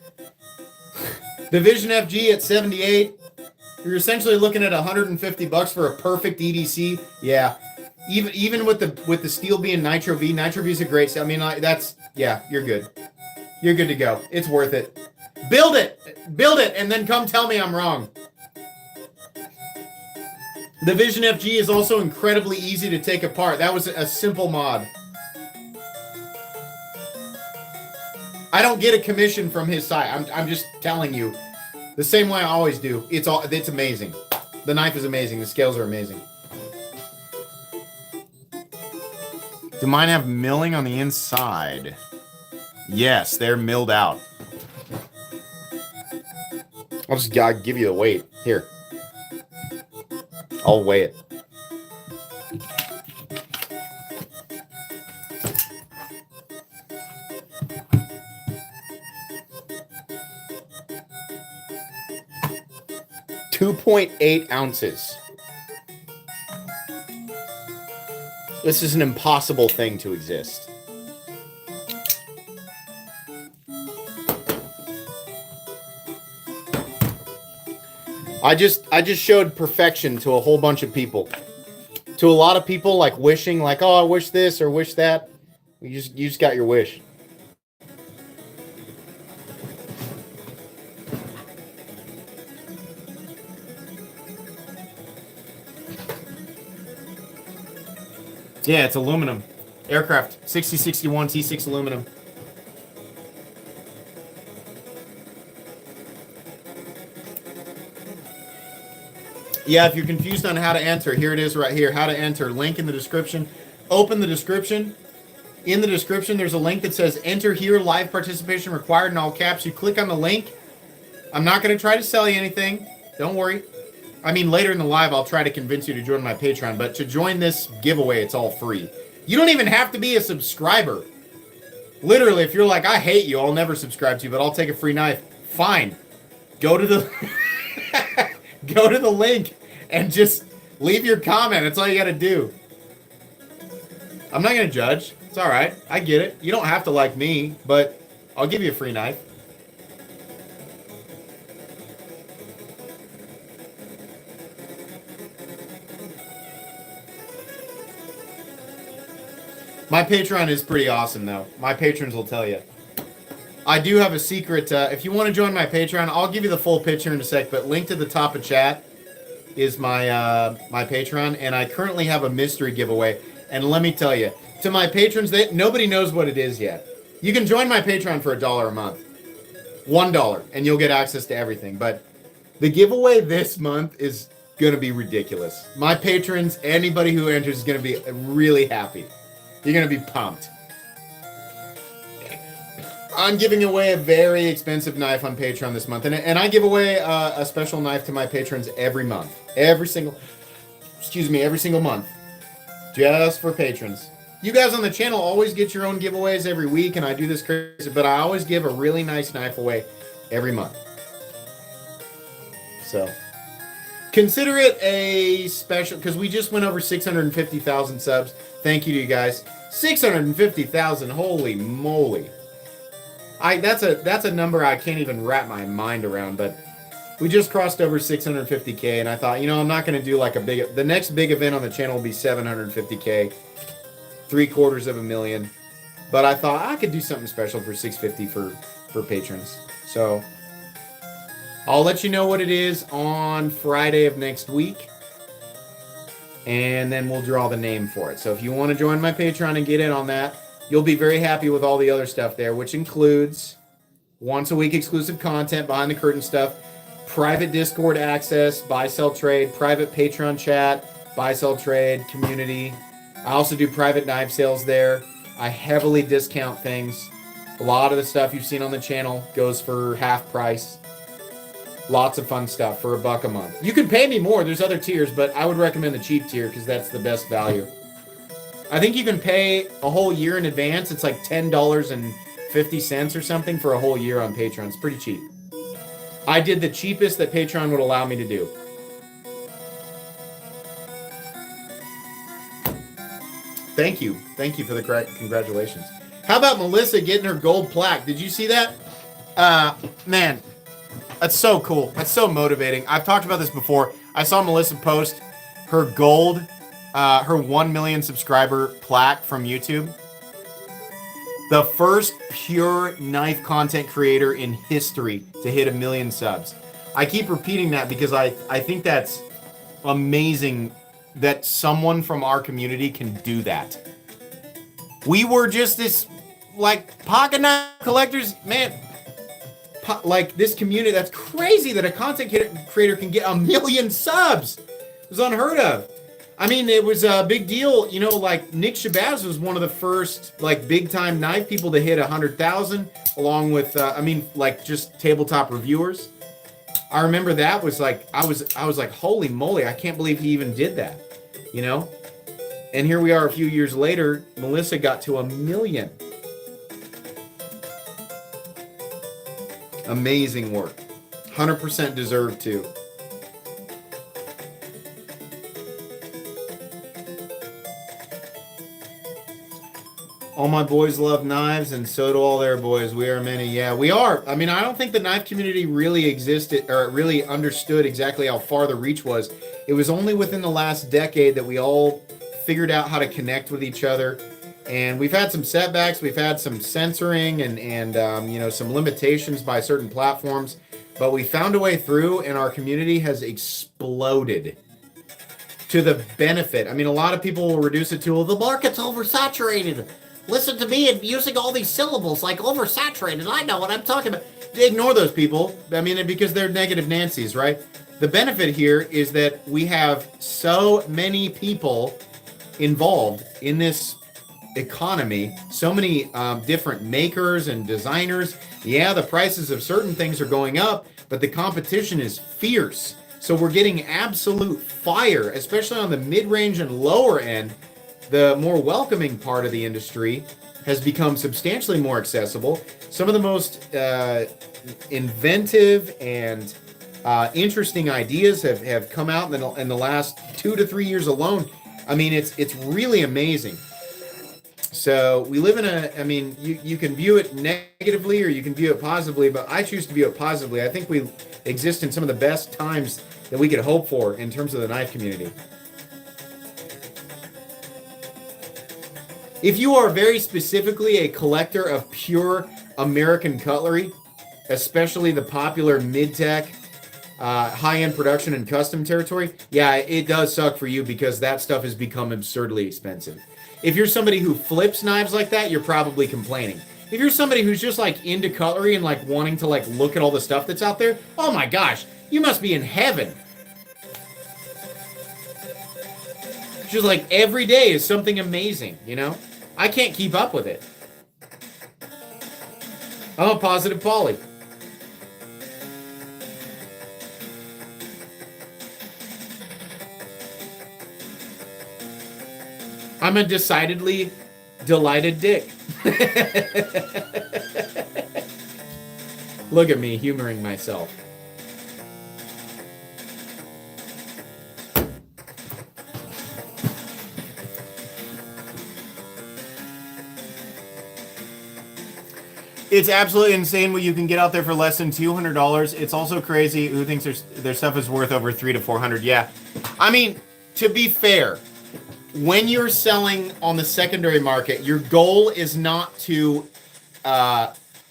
The Vision FG at 78. You're essentially looking at $150 for a perfect EDC. Yeah, even with the steel being Nitro V. Nitro V is a great. I mean, yeah, you're good. You're good to go. It's worth it. Build it, and then come tell me I'm wrong. The Vision FG is also incredibly easy to take apart. That was a simple mod. I don't get a commission from his site. I'm just telling you, the same way I always do. It's amazing. The knife is amazing. The scales are amazing. Do mine have milling on the inside? Yes, they're milled out. I'll just gotta give you the weight. Here. I'll weigh it. .8 ounces. This is an impossible thing to exist. I just showed perfection to a whole bunch of people. To a lot of people, like wishing, like, oh, I wish this or wish that. You just got your wish. Yeah, it's aluminum. Aircraft 6061 T6 aluminum. Yeah, if you're confused on how to enter, here it is right here. How to enter. Link in the description. Open the description. In the description, there's a link that says enter here, live participation required in all caps. You click on the link. I'm not going to try to sell you anything. Don't worry. I mean, later in the live, I'll try to convince you to join my Patreon. But to join this giveaway, it's all free. You don't even have to be a subscriber. Literally, if you're like, I hate you, I'll never subscribe to you, but I'll take a free knife. Fine. Go to the go to the link and just leave your comment. That's all you got to do. I'm not going to judge. It's all right. I get it. You don't have to like me, but I'll give you a free knife. My Patreon is pretty awesome, though. My patrons will tell you. I do have a secret. If you want to join my Patreon, I'll give you the full picture in a sec, but link to the top of chat is my my Patreon, and I currently have a mystery giveaway. And let me tell you, to my patrons, nobody knows what it is yet. You can join my Patreon for $1 a month. $1, and you'll get access to everything. But the giveaway this month is going to be ridiculous. My patrons, anybody who enters is going to be really happy. You're going to be pumped. I'm giving away a very expensive knife on Patreon this month. And I give away a special knife to my patrons every month. Every single month. Just for patrons. You guys on the channel always get your own giveaways every week, and I do this crazy, but I always give a really nice knife away every month. So, consider it a special, because we just went over 650,000 subs. Thank you to you guys. 650,000, holy moly. That's a number I can't even wrap my mind around, but we just crossed over 650K, and I thought, you know, I'm not going to do like the next big event on the channel will be 750K, 750,000, but I thought I could do something special for 650 for patrons. So I'll let you know what it is on Friday of next week, and then we'll draw the name for it. So if you want to join my Patreon and get in on that, you'll be very happy with all the other stuff there, which includes once a week exclusive content, behind the curtain stuff, private Discord access, buy, sell, trade, private Patreon chat, buy, sell, trade, community. I also do private knife sales there. I heavily discount things. A lot of the stuff you've seen on the channel goes for half price. Lots of fun stuff for $1 a month. You can pay me more. There's other tiers, but I would recommend the cheap tier because that's the best value. I think you can pay a whole year in advance. It's like $10.50 or something for a whole year on Patreon. It's pretty cheap. I did the cheapest that Patreon would allow me to do. Thank you. Thank you for the congratulations. How about Melissa getting her gold plaque? Did you see that? Man, that's so cool. That's so motivating. I've talked about this before. I saw Melissa post her gold, her 1 million subscriber plaque from YouTube. The first pure knife content creator in history to hit 1 million subs. I keep repeating that because I think that's amazing that someone from our community can do that. We were just this, like, pocket knife collectors, man. Like, this community, that's crazy that a content creator can get 1 million subs. It was unheard of. I mean, it was a big deal. You know, like, Nick Shabazz was one of the first, like, big-time knife people to hit 100,000, along with, just tabletop reviewers. I remember that was like, I was like, holy moly, I can't believe he even did that, you know? And here we are a few years later, Melissa got to 1 million. Amazing work. 100% deserved too. All my boys love knives, and so do all their boys. We are many. Yeah, we are. I mean, I don't think the knife community really existed or really understood exactly how far the reach was. It was only within the last decade that we all figured out how to connect with each other. And we've had some setbacks. We've had some censoring and you know, some limitations by certain platforms. But we found a way through, and our community has exploded to the benefit. I mean, a lot of people will reduce it to, well, the market's oversaturated. Listen to me and using all these syllables like oversaturated. I know what I'm talking about. Ignore those people. I mean, because they're negative Nancy's, right? The benefit here is that we have so many people involved in this economy, so many different makers and designers. Yeah, the prices of certain things are going up, but the competition is fierce. So we're getting absolute fire, especially on the mid-range and lower end. The more welcoming part of the industry has become substantially more accessible. Some of the most inventive and interesting ideas have come out in the last 2 to 3 years alone. I mean, it's really amazing. So we live in I mean, you can view it negatively or you can view it positively, but I choose to view it positively. I think we exist in some of the best times that we could hope for in terms of the knife community. If you are very specifically a collector of pure American cutlery, especially the popular mid-tech, high-end production and custom territory, yeah, it does suck for you because that stuff has become absurdly expensive. If you're somebody who flips knives like that, you're probably complaining. If you're somebody who's just like into cutlery and like wanting to like look at all the stuff that's out there, oh my gosh, you must be in heaven. Just like every day is something amazing, you know? I can't keep up with it. I'm a positive Polly. I'm a decidedly delighted dick. Look at me humoring myself. It's absolutely insane what you can get out there for less than $200. It's also crazy who thinks their stuff is worth over $300 to $400. Yeah, I mean, to be fair, when you're selling on the secondary market, your goal is not to,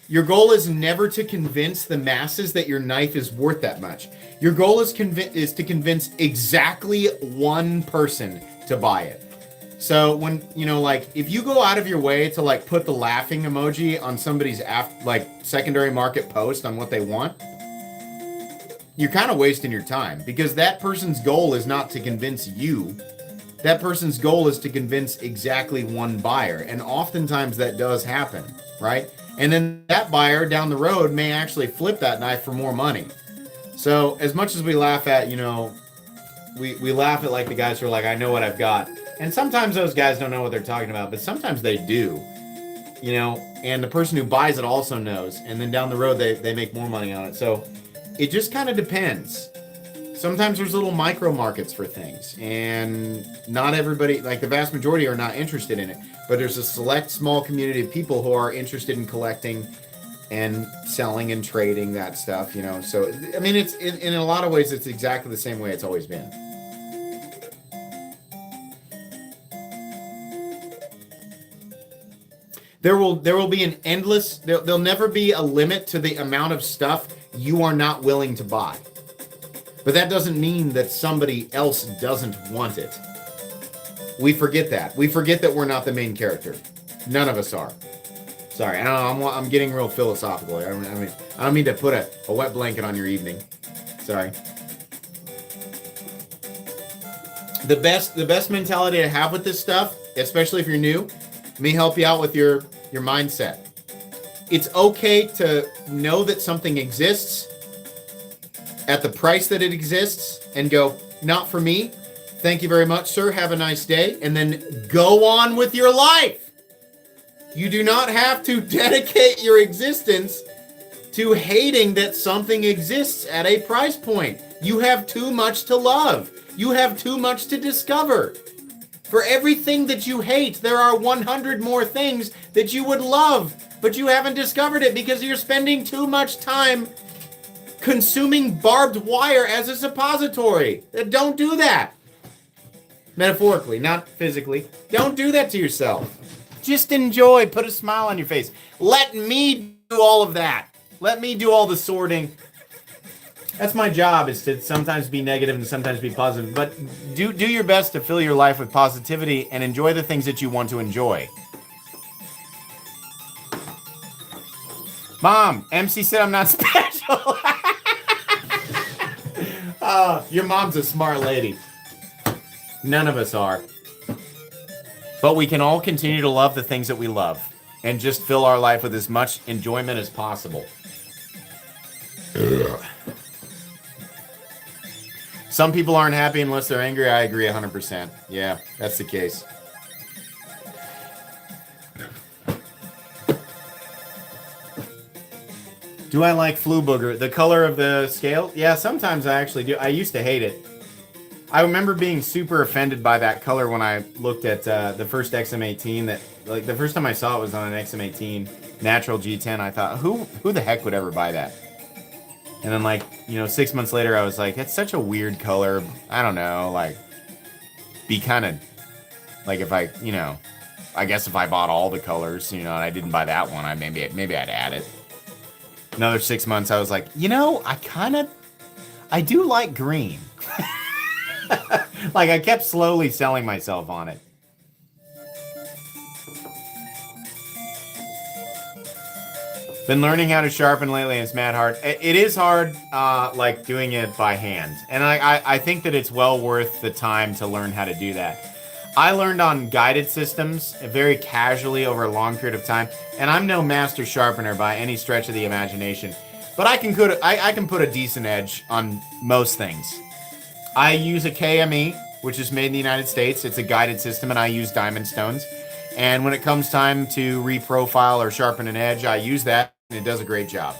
your goal is never to convince the masses that your knife is worth that much. Your goal is to convince exactly one person to buy it. So when, you know, like if you go out of your way to like put the laughing emoji on somebody's like secondary market post on what they want, you're kind of wasting your time because that person's goal is not to convince you. That person's goal is to convince exactly one buyer. And oftentimes that does happen, right? And then that buyer down the road may actually flip that knife for more money. So as much as we laugh at, you know, we laugh at like the guys who are like, I know what I've got. And sometimes those guys don't know what they're talking about, but sometimes they do, you know, and the person who buys it also knows. And then down the road, they make more money on it. So it just kind of depends. Sometimes there's little micro markets for things, and not everybody, like the vast majority, are not interested in it. But there's a select small community of people who are interested in collecting and selling and trading that stuff, you know. So, I mean, it's in a lot of ways, it's exactly the same way it's always been. There will be an endless, there'll never be a limit to the amount of stuff you are not willing to buy. But that doesn't mean that somebody else doesn't want it. We forget that. We forget that we're not the main character. None of us are. Sorry, I know I'm getting real philosophical. I don't mean to put a wet blanket on your evening. Sorry. The best mentality to have with this stuff, especially if you're new, let me help you out with your mindset. It's okay to know that something exists at the price that it exists and go, not for me. Thank you very much, sir. Have a nice day. And then go on with your life. You do not have to dedicate your existence to hating that something exists at a price point. You have too much to love. You have too much to discover. For everything that you hate, there are 100 more things that you would love, but you haven't discovered it because you're spending too much time consuming barbed wire as a suppository. Don't do that. Metaphorically, not physically. Don't do that to yourself. Just enjoy. Put a smile on your face. Let me do all of that. Let me do all the sorting. That's my job, is to sometimes be negative and sometimes be positive. But do your best to fill your life with positivity and enjoy the things that you want to enjoy. Mom, MC said I'm not special. Your mom's a smart lady. None of us are. But we can all continue to love the things that we love and just fill our life with as much enjoyment as possible. Ugh. Some people aren't happy unless they're angry. I agree 100%. Yeah, that's the case. Do I like Flu Booger? The color of the scale? Yeah, sometimes I actually do. I used to hate it. I remember being super offended by that color when I looked at the first XM18. That, like, the first time I saw it was on an XM18 natural G10. I thought, who the heck would ever buy that? And then, like, 6 months later, I was like, that's such a weird color. I don't know, like, be kind of, like, if I, I guess if I bought all the colors, and I didn't buy that one, maybe I'd add it. Another 6 months, I was like, I do like green. Like, I kept slowly selling myself on it. Been learning how to sharpen lately, and it's mad hard. It is hard, like, doing it by hand. And I think that it's well worth the time to learn how to do that. I learned on guided systems very casually over a long period of time, and I'm no master sharpener by any stretch of the imagination. But I can put a decent edge on most things. I use a KME, which is made in the United States. It's a guided system, and I use diamond stones. And when it comes time to reprofile or sharpen an edge, I use that, and it does a great job.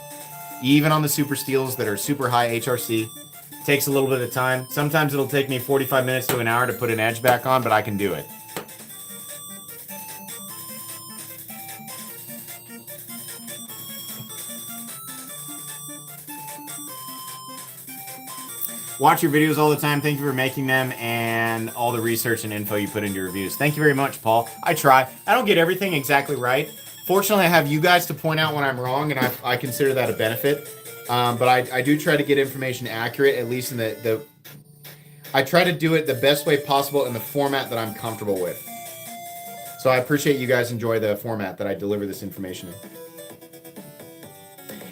Even on the super steels that are super high HRC, takes a little bit of time. Sometimes it'll take me 45 minutes to an hour to put an edge back on, but I can do it. Watch your videos all the time. Thank you for making them and all the research and info you put into your reviews. Thank you very much, Paul. I try. I don't get everything exactly right. Fortunately, I have you guys to point out when I'm wrong, and I consider that a benefit. But I do try to get information accurate, at least in the I try to do it the best way possible in the format that I'm comfortable with. So I appreciate you guys enjoy the format that I deliver this information in.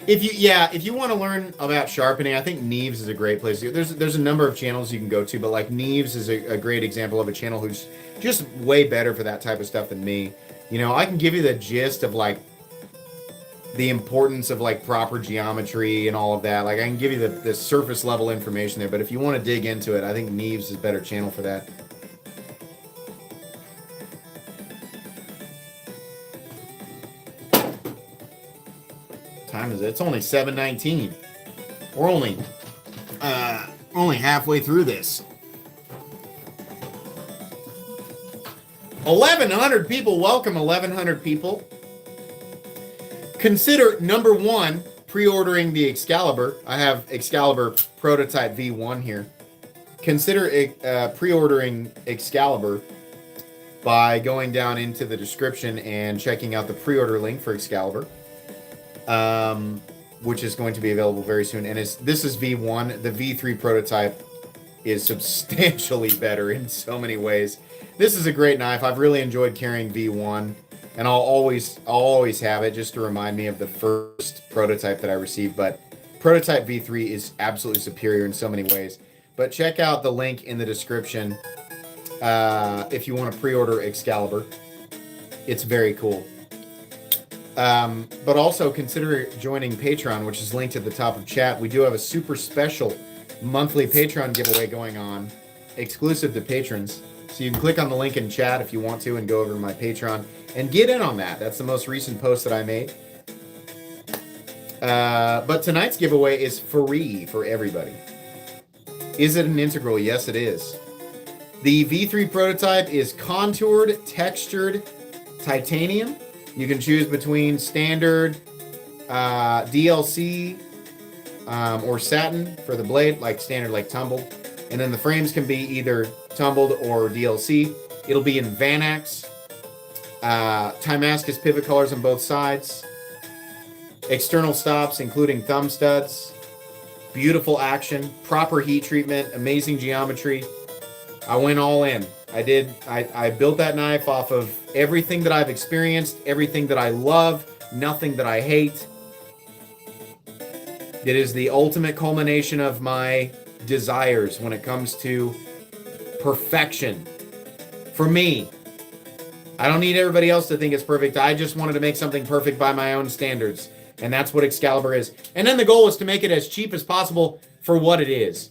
If you want to learn about sharpening, I think Neves is a great place. There's a number of channels you can go to, but like Neves is a great example of a channel who's just way better for that type of stuff than me. I can give you the gist of like the importance of like proper geometry and all of that. Like I can give you the surface level information there, but if you want to dig into it, I think Neves is a better channel for that. Time is it? It's only 7:19. We're only halfway through this. 1,100 people. Welcome, 1,100 people. Consider number one, pre-ordering the Excalibur. I have Excalibur prototype V1 here. Consider pre-ordering Excalibur by going down into the description and checking out the pre-order link for Excalibur. Which is going to be available very soon. And this is V1. The V3 prototype is substantially better in so many ways. This is a great knife. I've really enjoyed carrying V1, and I'll always have it just to remind me of the first prototype that I received. But prototype V3 is absolutely superior in so many ways. But check out the link in the description if you want to pre-order Excalibur. It's very cool. But also consider joining Patreon, which is linked at the top of chat. We do have a super special monthly Patreon giveaway going on, exclusive to patrons. So you can click on the link in chat if you want to and go over to my Patreon and get in on that. That's the most recent post that I made. But tonight's giveaway is free for everybody. Is it an integral? Yes, it is. The V3 prototype is contoured, textured titanium. You can choose between standard, DLC, or satin for the blade, like standard, like tumbled. And then the frames can be either tumbled or DLC. It'll be in Vanax. Timascus pivot colors on both sides. External stops, including thumb studs. Beautiful action, proper heat treatment, amazing geometry. I went all in. I built that knife off of everything that I've experienced, everything that I love, nothing that I hate. It is the ultimate culmination of my desires when it comes to perfection. For me, I don't need everybody else to think it's perfect. I just wanted to make something perfect by my own standards. And that's what Excalibur is. And then the goal is to make it as cheap as possible for what it is.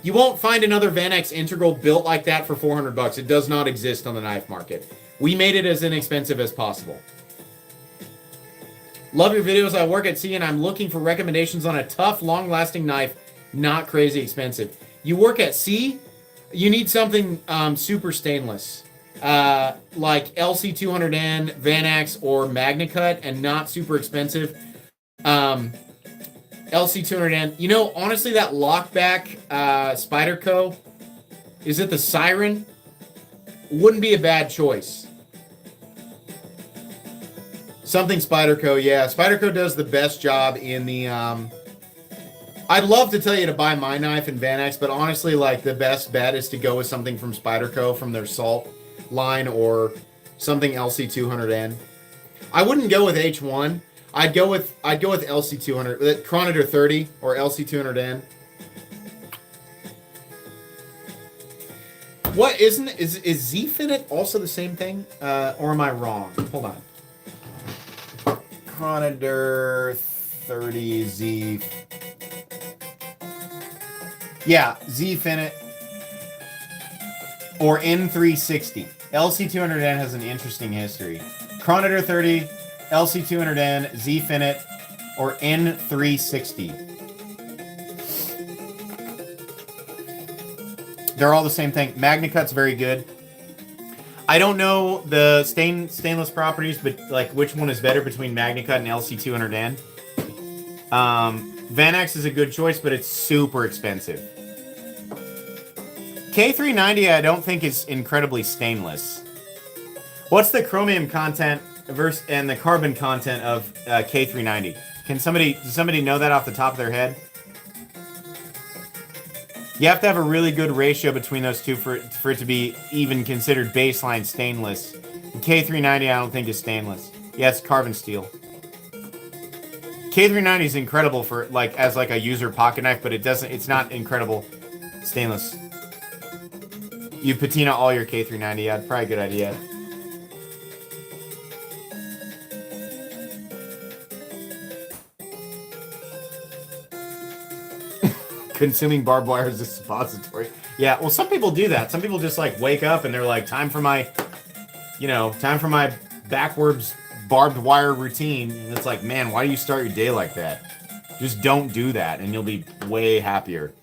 You won't find another Vanax integral built like that for $400. It does not exist on the knife market. We made it as inexpensive as possible. Love your videos. I work at sea and I'm looking for recommendations on a tough, long-lasting knife, not crazy expensive. You work at sea? You need something super stainless. Like LC200N, Vanax, or MagnaCut, and not super expensive. LC200N. You know, honestly, that Lockback Spyderco, is it the Siren? Wouldn't be a bad choice. Something Spyderco, yeah. Spyderco does the best job in the... I'd love to tell you to buy my knife in Vanax, but honestly, like, the best bet is to go with something from Spyderco, from their Salt line, or something LC200N. I wouldn't go with H1. I'd go with LC200, Chronometer 30 or LC200N. What is Z-Finit also the same thing? Or am I wrong? Hold on. Chronometer 30 Z. Yeah, Z-Finit or N360. LC200N has an interesting history. Chronometer 30, LC200N, Z-Finit, or N360. They're all the same thing. MagnaCut's very good. I don't know the stainless properties, but like which one is better between MagnaCut and LC200N. Vanax is a good choice, but it's super expensive. K390 I don't think is incredibly stainless. What's the chromium content and the carbon content of K390? Does somebody know that off the top of their head? You have to have a really good ratio between those two for it to be even considered baseline stainless. K390 I don't think is stainless. Yeah, it's carbon steel. K390 is incredible for as a user pocket knife, but it's not incredible stainless. You patina all your K390, yeah, probably a good idea. Consuming barbed wire is a suppository. Yeah, well, some people do that. Some people just wake up and they're like, time for my backwards barbed wire routine. And it's like, man, why do you start your day like that? Just don't do that and you'll be way happier.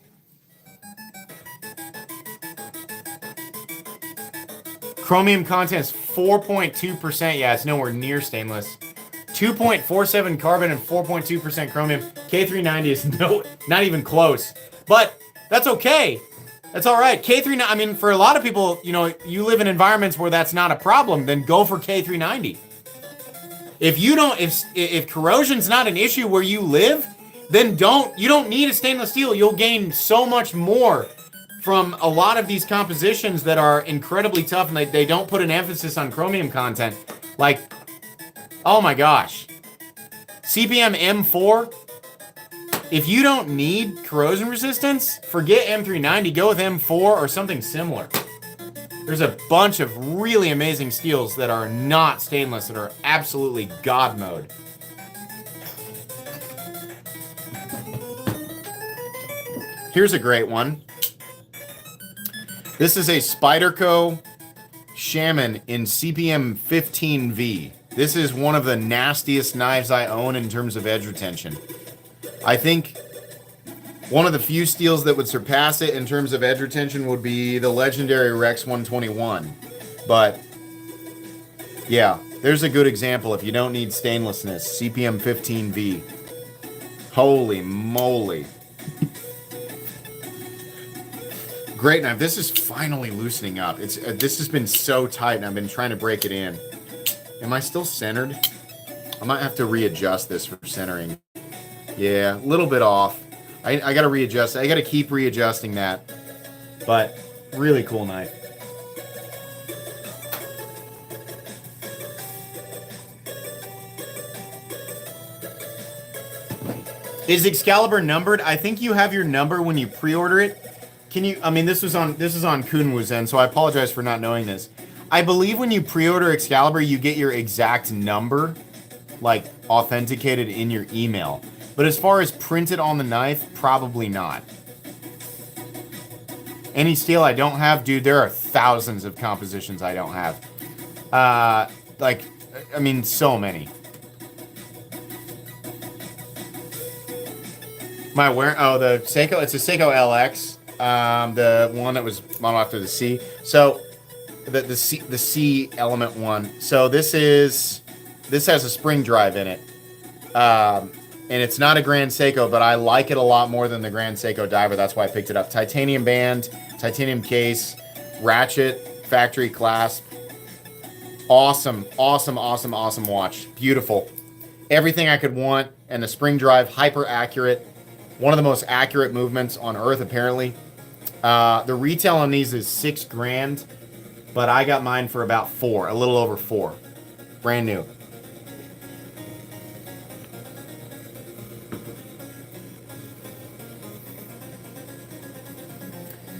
Chromium content is 4.2%. Yeah, it's nowhere near stainless. 2.47 carbon and 4.2% chromium. K390 is not even close. But that's okay. That's all right. K390, I mean, for a lot of people, you live in environments where that's not a problem, then go for K390. If corrosion's not an issue where you live, then you don't need a stainless steel. You'll gain so much more from a lot of these compositions that are incredibly tough and they don't put an emphasis on chromium content. Oh my gosh. CPM M4, if you don't need corrosion resistance, forget M390, go with M4 or something similar. There's a bunch of really amazing steels that are not stainless that are absolutely God mode. Here's a great one. This is a Spyderco Shaman in CPM 15V. This is one of the nastiest knives I own in terms of edge retention. I think one of the few steels that would surpass it in terms of edge retention would be the legendary Rex 121. But yeah, there's a good example if you don't need stainlessness. CPM 15V. Holy moly. Great knife. This is finally loosening up. This has been so tight and I've been trying to break it in. Am I still centered? I might have to readjust this for centering. Yeah, a little bit off. I gotta readjust. I gotta keep readjusting that. But really cool knife. Is Excalibur numbered? I think you have your number when you pre-order it. Can you? I mean, this is on Kunwu's end, so I apologize for not knowing this. I believe when you pre-order Excalibur, you get your exact number, like authenticated in your email. But as far as printed on the knife, probably not. Any steel I don't have, dude, there are thousands of compositions I don't have. Like, I mean, so many. The Seiko, it's a Seiko LX. The one that was modeled after the C. So the C element one. So this has a spring drive in it. And it's not a Grand Seiko, but I like it a lot more than the Grand Seiko diver. That's why I picked it up. Titanium band, titanium case, ratchet, factory clasp. Awesome, awesome, awesome, awesome watch. Beautiful. Everything I could want. And the spring drive, hyper accurate. One of the most accurate movements on Earth, apparently. The retail on these is $6,000, but I got mine for about $4,000, a little over $4,000. Brand new.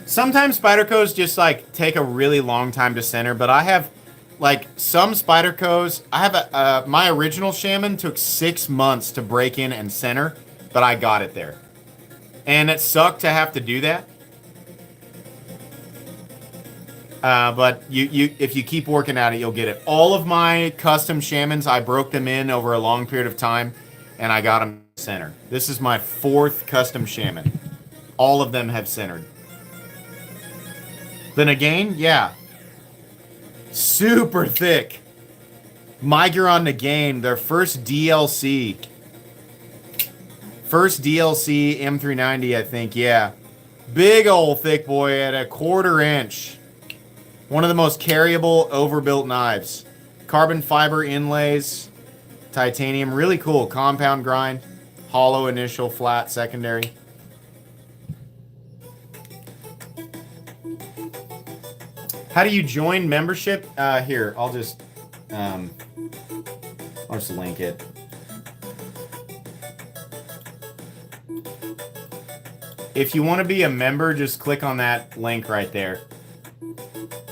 Sometimes Spydercos just like take a really long time to center, but I have like some Spydercos. I have my original Shaman took 6 months to break in and center, but I got it there. And it sucked to have to do that. But if you keep working at it, you'll get it. All of my custom Shamans, I broke them in over a long period of time, and I got them centered. This is my 4th custom Shaman. All of them have centered. Then again, yeah. Super thick. Miguron Nagain, their first DLC. First DLC M390, I think, yeah. Big old thick boy at 1/4 inch. One of the most carryable, overbuilt knives. Carbon fiber inlays. Titanium, really cool. Compound grind. Hollow initial, flat secondary. How do you join membership? Here, I'll just link it. If you want to be a member, just click on that link right there.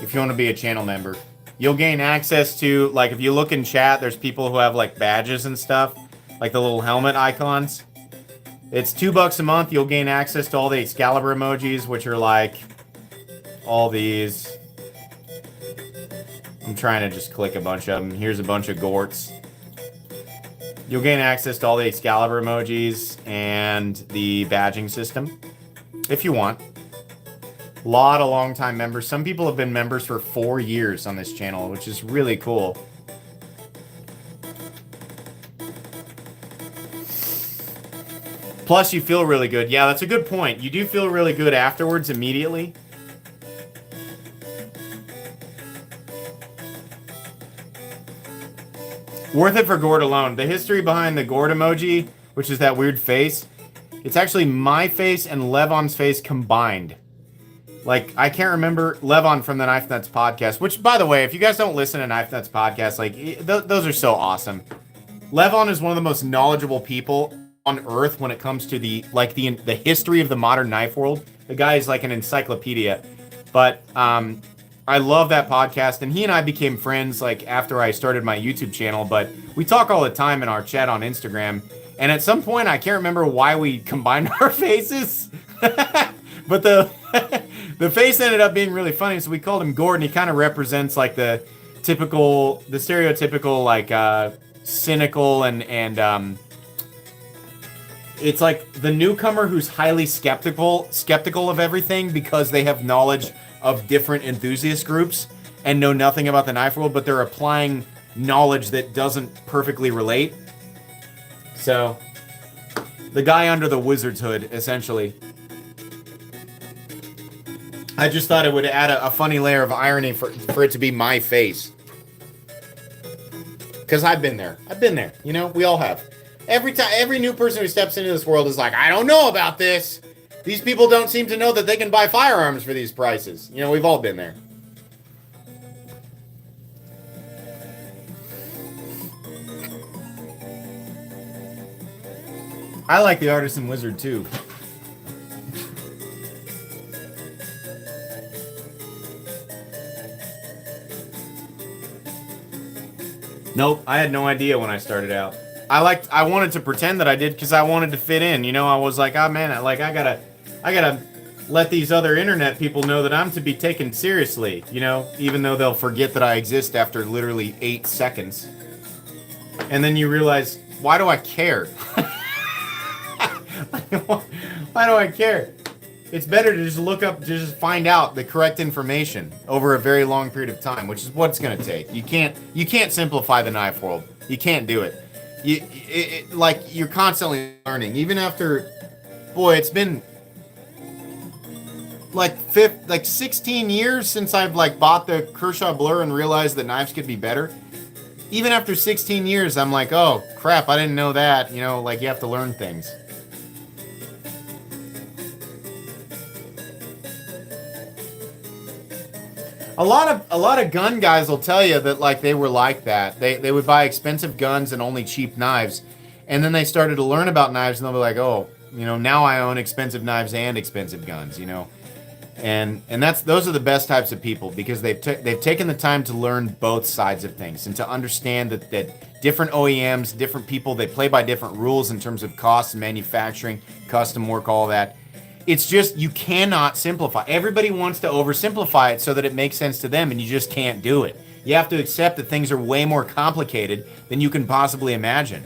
If you want to be a channel member, you'll gain access to, like, if you look in chat, there's people who have like badges and stuff, like the little helmet icons. It's $2 a month. You'll gain access to all the Excalibur emojis, which are like all these. I'm trying to just click a bunch of them. Here's a bunch of Gorts. You'll gain access to all the Excalibur emojis and the badging system, if you want. A lot of long-time members. Some people have been members for 4 years on this channel, which is really cool. Plus, you feel really good. Yeah, that's a good point. You do feel really good afterwards, immediately. Worth it for Gord alone. The history behind the Gord emoji, which is that weird face, it's actually my face and Levon's face combined. Like, I can't remember Levon from the Knife Nuts podcast, which, by the way, if you guys don't listen to Knife Nuts podcast, like, those are so awesome. Levon is one of the most knowledgeable people on Earth when it comes to the history of the modern knife world. The guy is like an encyclopedia. But I love that podcast, and he and I became friends like after I started my YouTube channel, but we talk all the time in our chat on Instagram. And at some point, I can't remember why we combined our faces, but the the face ended up being really funny, so we called him Gordon. He kind of represents like the stereotypical like cynical and it's like the newcomer who's highly skeptical of everything because they have knowledge of different enthusiast groups and know nothing about the knife world, but they're applying knowledge that doesn't perfectly relate. So, the guy under the wizard's hood, essentially. I just thought it would add a funny layer of irony for it to be my face. Because I've been there. You know, we all have. Every new person who steps into this world is like, I don't know about this. These people don't seem to know that they can buy firearms for these prices. You know, we've all been there. I like the Artisan Wizard too. Nope, I had no idea when I started out. I wanted to pretend that I did because I wanted to fit in. You know, I was like, oh man, I gotta let these other internet people know that I'm to be taken seriously. You know, even though they'll forget that I exist after literally 8 seconds. And then you realize, why do I care? Why do I care? It's better to just look up, to just find out the correct information over a very long period of time, which is what it's going to take. You can't simplify the knife world. You can't do it. Like you're constantly learning, even after, boy, it's been like 16 years since I've like bought the Kershaw Blur and realized that knives could be better. Even after 16 years, I'm like, oh crap, I didn't know that. You know, like you have to learn things. A lot of gun guys will tell you that like they were like that. They would buy expensive guns and only cheap knives, and then they started to learn about knives and they'll be like, oh, you know, now I own expensive knives and expensive guns, you know, and those are the best types of people because they've taken the time to learn both sides of things and to understand that different OEMs, different people, they play by different rules in terms of cost and manufacturing, custom work, all that. It's just, you cannot simplify. Everybody wants to oversimplify it so that it makes sense to them, and you just can't do it. You have to accept that things are way more complicated than you can possibly imagine.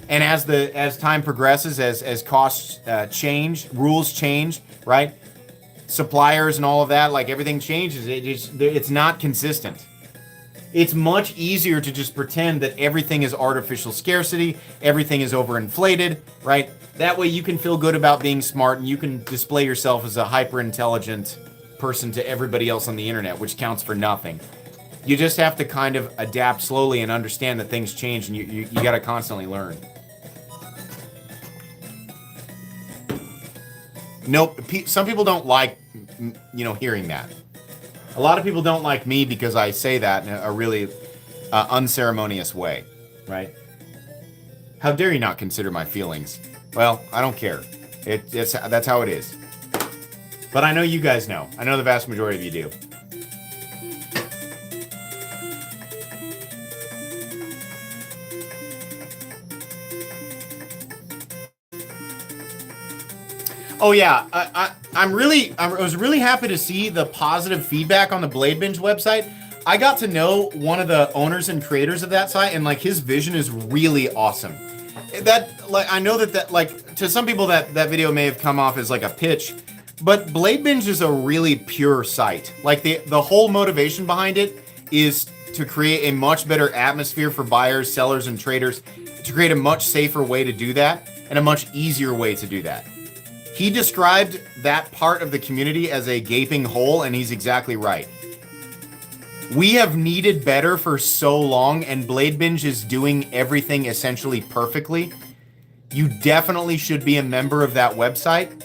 And as time progresses, as costs change, rules change, right? Suppliers and all of that, like everything changes. It's not consistent. It's much easier to just pretend that everything is artificial scarcity, everything is overinflated, right? That way you can feel good about being smart and you can display yourself as a hyper-intelligent person to everybody else on the internet, which counts for nothing. You just have to kind of adapt slowly and understand that things change and you got to constantly learn. Nope, some people don't like, you know, hearing that. A lot of people don't like me because I say that in a really unceremonious way, right? How dare you not consider my feelings? Well, I don't care. That's how it is. But I know you guys know. I know the vast majority of you do. Oh yeah, I was really happy to see the positive feedback on the Blade Binge website. I got to know one of the owners and creators of that site, and like his vision is really awesome. That like I know that like to some people that video may have come off as like a pitch, but Blade Binge is a really pure site. Like the whole motivation behind it is to create a much better atmosphere for buyers, sellers, and traders, to create a much safer way to do that and a much easier way to do that. He described that part of the community as a gaping hole, and he's exactly right. We have needed better for so long, and Blade Binge is doing everything essentially perfectly. You definitely should be a member of that website,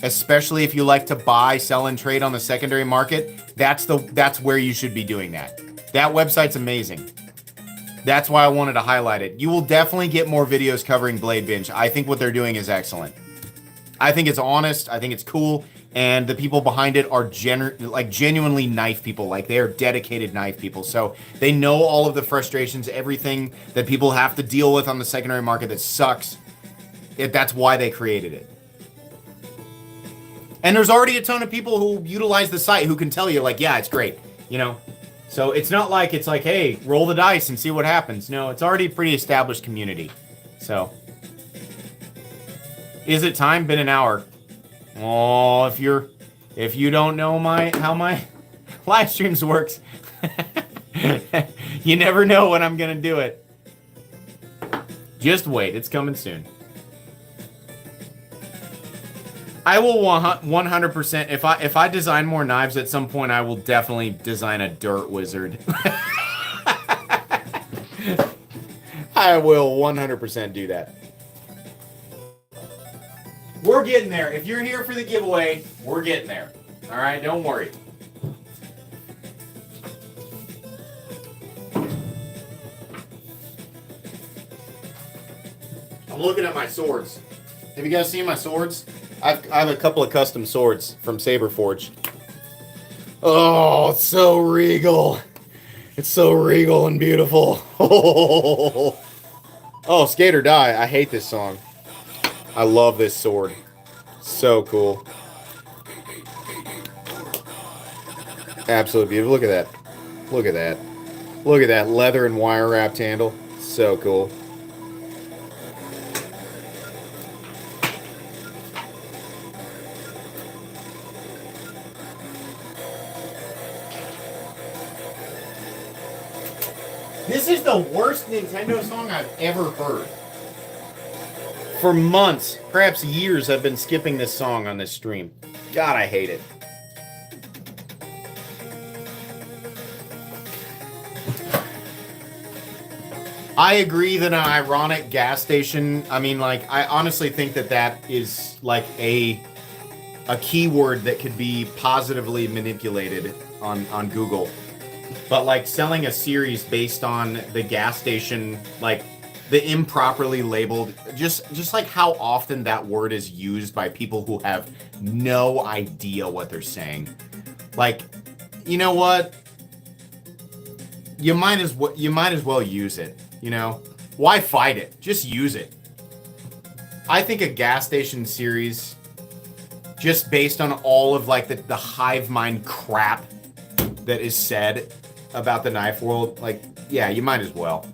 especially if you like to buy, sell, and trade on the secondary market. That's where you should be doing that. That website's amazing. That's why I wanted to highlight it. You will definitely get more videos covering Blade Binge. I think what they're doing is excellent. I think it's honest. I think it's cool. and the people behind it are genuinely knife people. Like, they are dedicated knife people. So they know all of the frustrations, everything that people have to deal with on the secondary market that sucks. That's why they created it. And there's already a ton of people who utilize the site who can tell you, like, yeah, it's great, you know? So it's not like it's like, hey, roll the dice and see what happens. No, it's already a pretty established community. So, is it time? Been an hour. Oh, if you don't know how my live streams works, you never know when I'm gonna do it. Just wait, it's coming soon. I will 100%. If I design more knives at some point, I will definitely design a dirt wizard. I will 100% do that. We're getting there. If you're here for the giveaway, we're getting there. All right, don't worry. I'm looking at my swords. Have you guys seen my swords? I have a couple of custom swords from Saberforge. Oh, it's so regal. It's so regal and beautiful. Oh, Skate or Die. I hate this song. I love this sword. So cool. Absolutely beautiful. Look at that. Look at that. Look at that leather and wire wrapped handle. So cool. This is the worst Nintendo song I've ever heard. For months, perhaps years, I've been skipping this song on this stream. God, I hate it. I agree that an ironic gas station, I mean, like, I honestly think that is, like, a keyword that could be positively manipulated on Google. But, like, selling a series based on the gas station, like, the improperly labeled, just like how often that word is used by people who have no idea what they're saying. Like, you know what? You might as well use it, you know? Why fight it? Just use it. I think a gas station series, just based on all of, like, the hive mind crap that is said about the knife world, like, yeah, you might as well.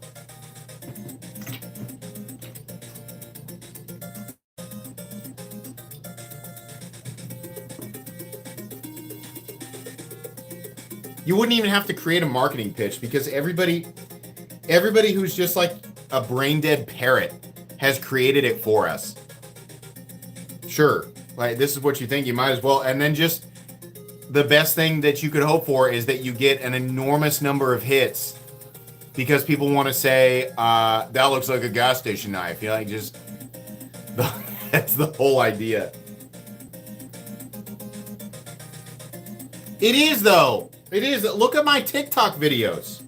You wouldn't even have to create a marketing pitch because everybody who's just like a brain dead parrot has created it for us. Sure, like, this is what you think, you might as well, and then just the best thing that you could hope for is that you get an enormous number of hits because people want to say, that looks like a gas station knife. You know, like, just, that's the whole idea. It is, though. It is. Look at my TikTok videos.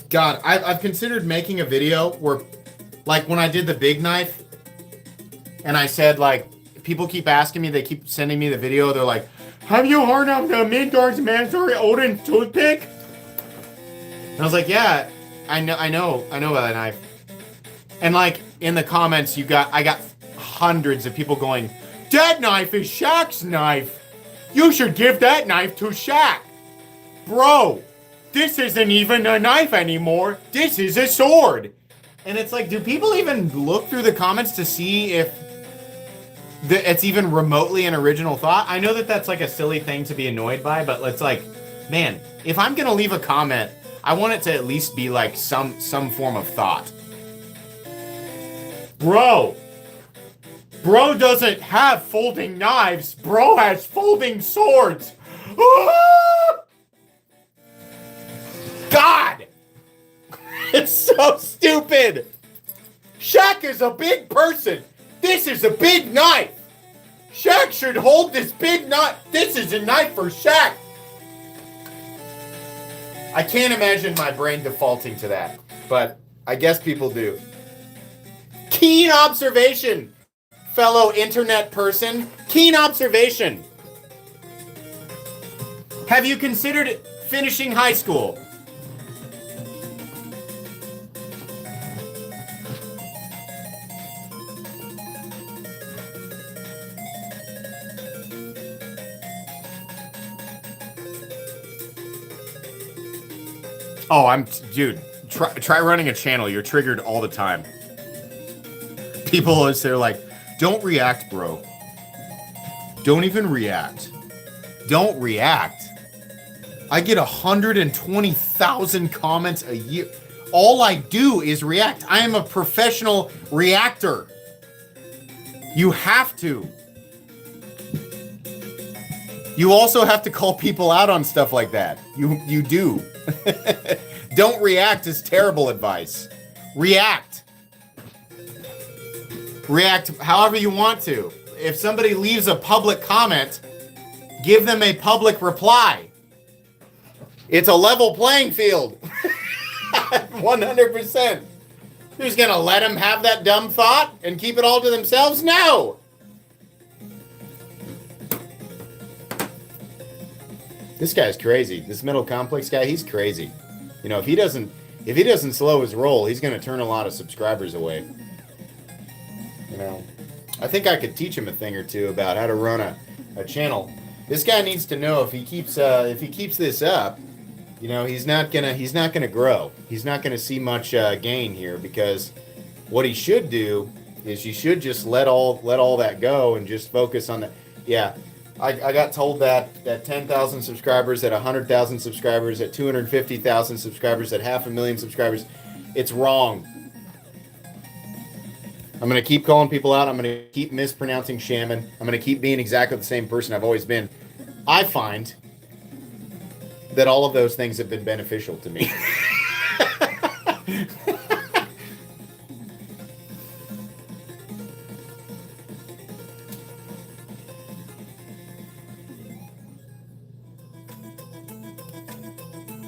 God, I've considered making a video where, like, when I did the big knife, and I said, like, people keep asking me, they keep sending me the video, they're like, have you heard of the Midgard's mandatory Odin toothpick? And I was like, yeah, I know about that knife. And, like, in the comments, I got hundreds of people going, that knife is Shaq's knife. You should give that knife to Shaq. Bro, this isn't even a knife anymore. This is a sword. And it's like, do people even look through the comments to see if it's even remotely an original thought? I know that that's like a silly thing to be annoyed by, but it's like, man, if I'm gonna leave a comment, I want it to at least be like some form of thought. Bro doesn't have folding knives. Bro has folding swords. God! It's so stupid! Shaq is a big person. This is a big knife. Shaq should hold this big knife. This is a knife for Shaq. I can't imagine my brain defaulting to that, but I guess people do. Keen observation, fellow internet person. Keen observation. Have you considered finishing high school? Oh, dude, try running a channel. You're triggered all the time. People, they're like, don't react, bro. Don't even react. Don't react. I get 120,000 comments a year. All I do is react. I am a professional reactor. You have to. You also have to call people out on stuff like that. You do. Don't react is terrible advice. React. React however you want to. If somebody leaves a public comment, give them a public reply. It's a level playing field. 100%. Who's gonna let them have that dumb thought and keep it all to themselves? No. This guy's crazy. This Middle Complex guy, he's crazy. You know, if he doesn't slow his roll, he's gonna turn a lot of subscribers away. You know, I think I could teach him a thing or two about how to run a channel. This guy needs to know if he keeps this up, you know, he's not gonna grow. He's not gonna see much gain here, because what he should do is you should just let all that go and just focus on the. Yeah, I got told that 10,000 subscribers, at 100,000 subscribers, at 250,000 subscribers, at 500,000 subscribers, it's wrong. I'm going to keep calling people out. I'm going to keep mispronouncing shaman. I'm going to keep being exactly the same person I've always been. I find that all of those things have been beneficial to me.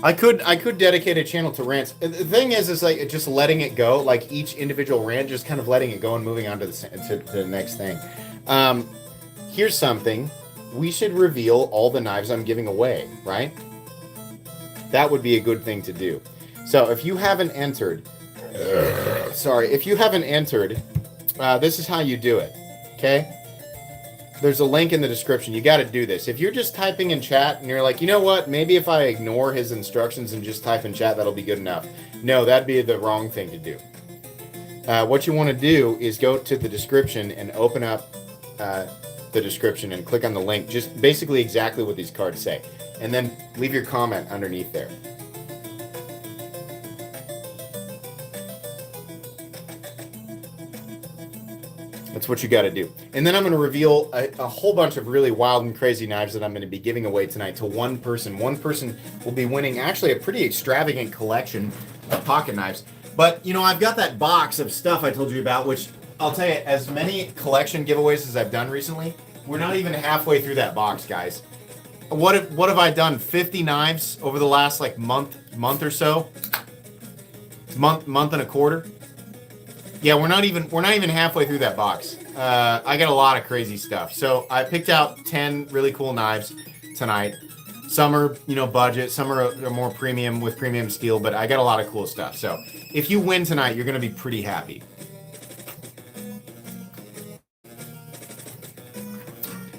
I could dedicate a channel to rants. The thing is like just letting it go, like each individual rant, just kind of letting it go and moving on to the next thing. Here's something. We should reveal all the knives I'm giving away, right? That would be a good thing to do. So if you haven't entered, this is how you do it, okay? There's a link in the description. You got to do this. If you're just typing in chat and you're like, you know what, maybe if I ignore his instructions and just type in chat, that'll be good enough. No, that'd be the wrong thing to do. What you want to do is go to the description and open up the description and click on the link, just basically exactly what these cards say. And then leave your comment underneath there. That's what you got to do. And then I'm going to reveal a whole bunch of really wild and crazy knives that I'm going to be giving away tonight to one person. One person will be winning actually a pretty extravagant collection of pocket knives. But, you know, I've got that box of stuff I told you about, which I'll tell you, as many collection giveaways as I've done recently, we're not even halfway through that box, guys. What have I done? 50 knives over the last like month or so? Month and a quarter? Yeah, we're not even halfway through that box. I got a lot of crazy stuff. So I picked out 10 really cool knives tonight. Some are, you know, budget. Some are more premium with premium steel. But I got a lot of cool stuff. So if you win tonight, you're going to be pretty happy.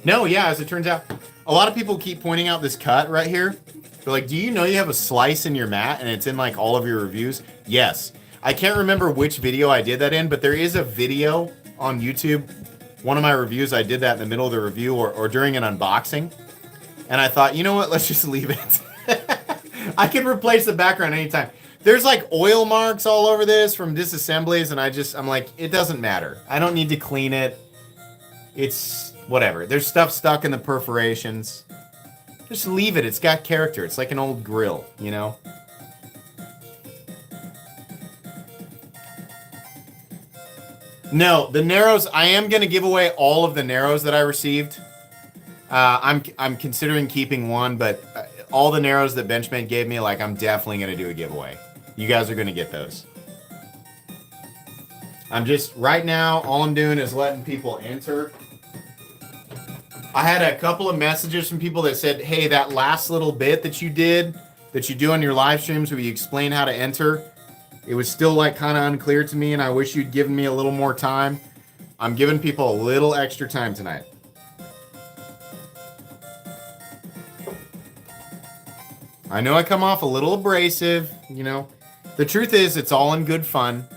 No, yeah, as it turns out, a lot of people keep pointing out this cut right here. They're like, do you know you have a slice in your mat and it's in like all of your reviews? Yes. I can't remember which video I did that in, but there is a video on YouTube. One of my reviews, I did that in the middle of the review or during an unboxing. And I thought, you know what? Let's just leave it. I can replace the background anytime. There's like oil marks all over this from disassemblies, and I'm like, it doesn't matter. I don't need to clean it. It's whatever. There's stuff stuck in the perforations. Just leave it. It's got character. It's like an old grill, you know? No, the Narrows, I am going to give away all of the Narrows that I received. I'm considering keeping one, but all the Narrows that Benchmade gave me, like, I'm definitely going to do a giveaway. You guys are going to get those. I'm just, right now, all I'm doing is letting people enter. I had a couple of messages from people that said, hey, that last little bit that you did, that you do on your live streams where you explain how to enter, it was still like kind of unclear to me, and I wish you'd given me a little more time. I'm giving people a little extra time tonight. I know I come off a little abrasive, you know. The truth is, it's all in good fun.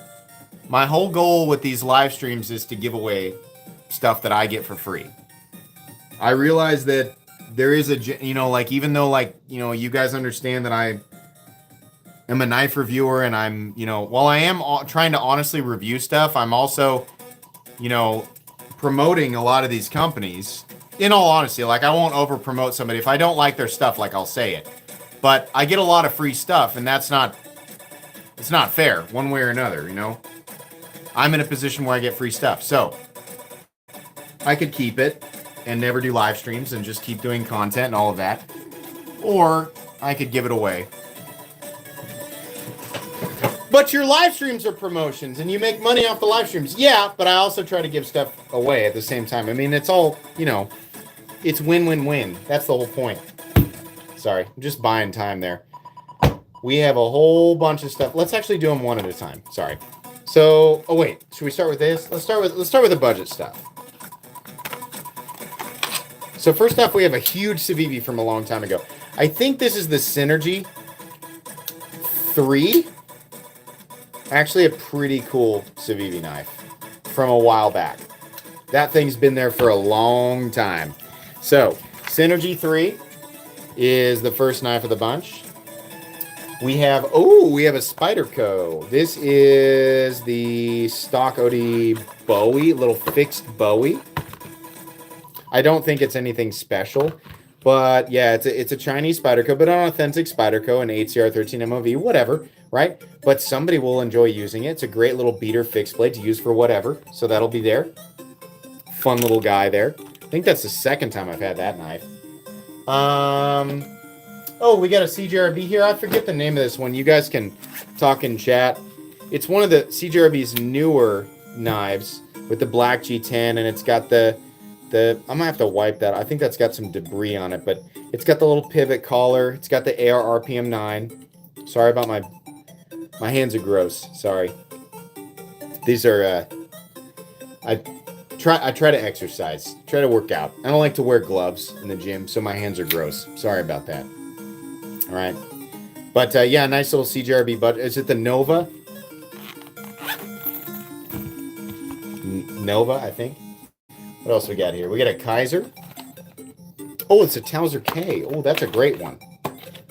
My whole goal with these live streams is to give away stuff that I get for free. I realize that there is a, you know, like, even though, like, you know, you guys understand that I am a knife reviewer, and I'm, you know, while I am trying to honestly review stuff, I'm also, you know, promoting a lot of these companies. In all honesty, like, I won't over promote somebody. If I don't like their stuff, like, I'll say it. But I get a lot of free stuff, and that's not, it's not fair one way or another, you know. I'm in a position where I get free stuff, so I could keep it and never do live streams and just keep doing content and all of that, or I could give it away. But your live streams are promotions, and you make money off the live streams. Yeah, but I also try to give stuff away at the same time. I mean, it's all, you know, it's win-win-win. That's the whole point. Sorry, I'm just buying time there. We have a whole bunch of stuff. Let's actually do them one at a time. Sorry. So, oh wait, should we start with this? Let's start with the budget stuff. So first off, we have a huge Civivi from a long time ago. I think this is the Synergy 3. Actually, a pretty cool Civivi knife from a while back. That thing's been there for a long time. So, Synergy 3 is the first knife of the bunch. We have a Spyderco. This is the stock OD Bowie, little fixed Bowie. I don't think it's anything special, but yeah, it's a Chinese Spyderco, but an authentic Spyderco, an HCR 13 MOV, whatever, right? But somebody will enjoy using it. It's a great little beater fixed blade to use for whatever, so that'll be there. Fun little guy there. I think that's the second time I've had that knife. Oh, we got a CJRB here. I forget the name of this one. You guys can talk in chat. It's one of the CJRB's newer knives with the black G10, and it's got the I'm gonna have to wipe that. I think that's got some debris on it, but it's got the little pivot collar. It's got the AR RPM 9. Sorry about my hands are gross. Sorry. These are I try to exercise, try to work out. I don't like to wear gloves in the gym, so my hands are gross. Sorry about that. All right, but yeah, nice little CJRB. But is it the Nova? Nova, I think. What else we got here? We got a Kaiser. Oh, it's a Towser K. Oh, that's a great one.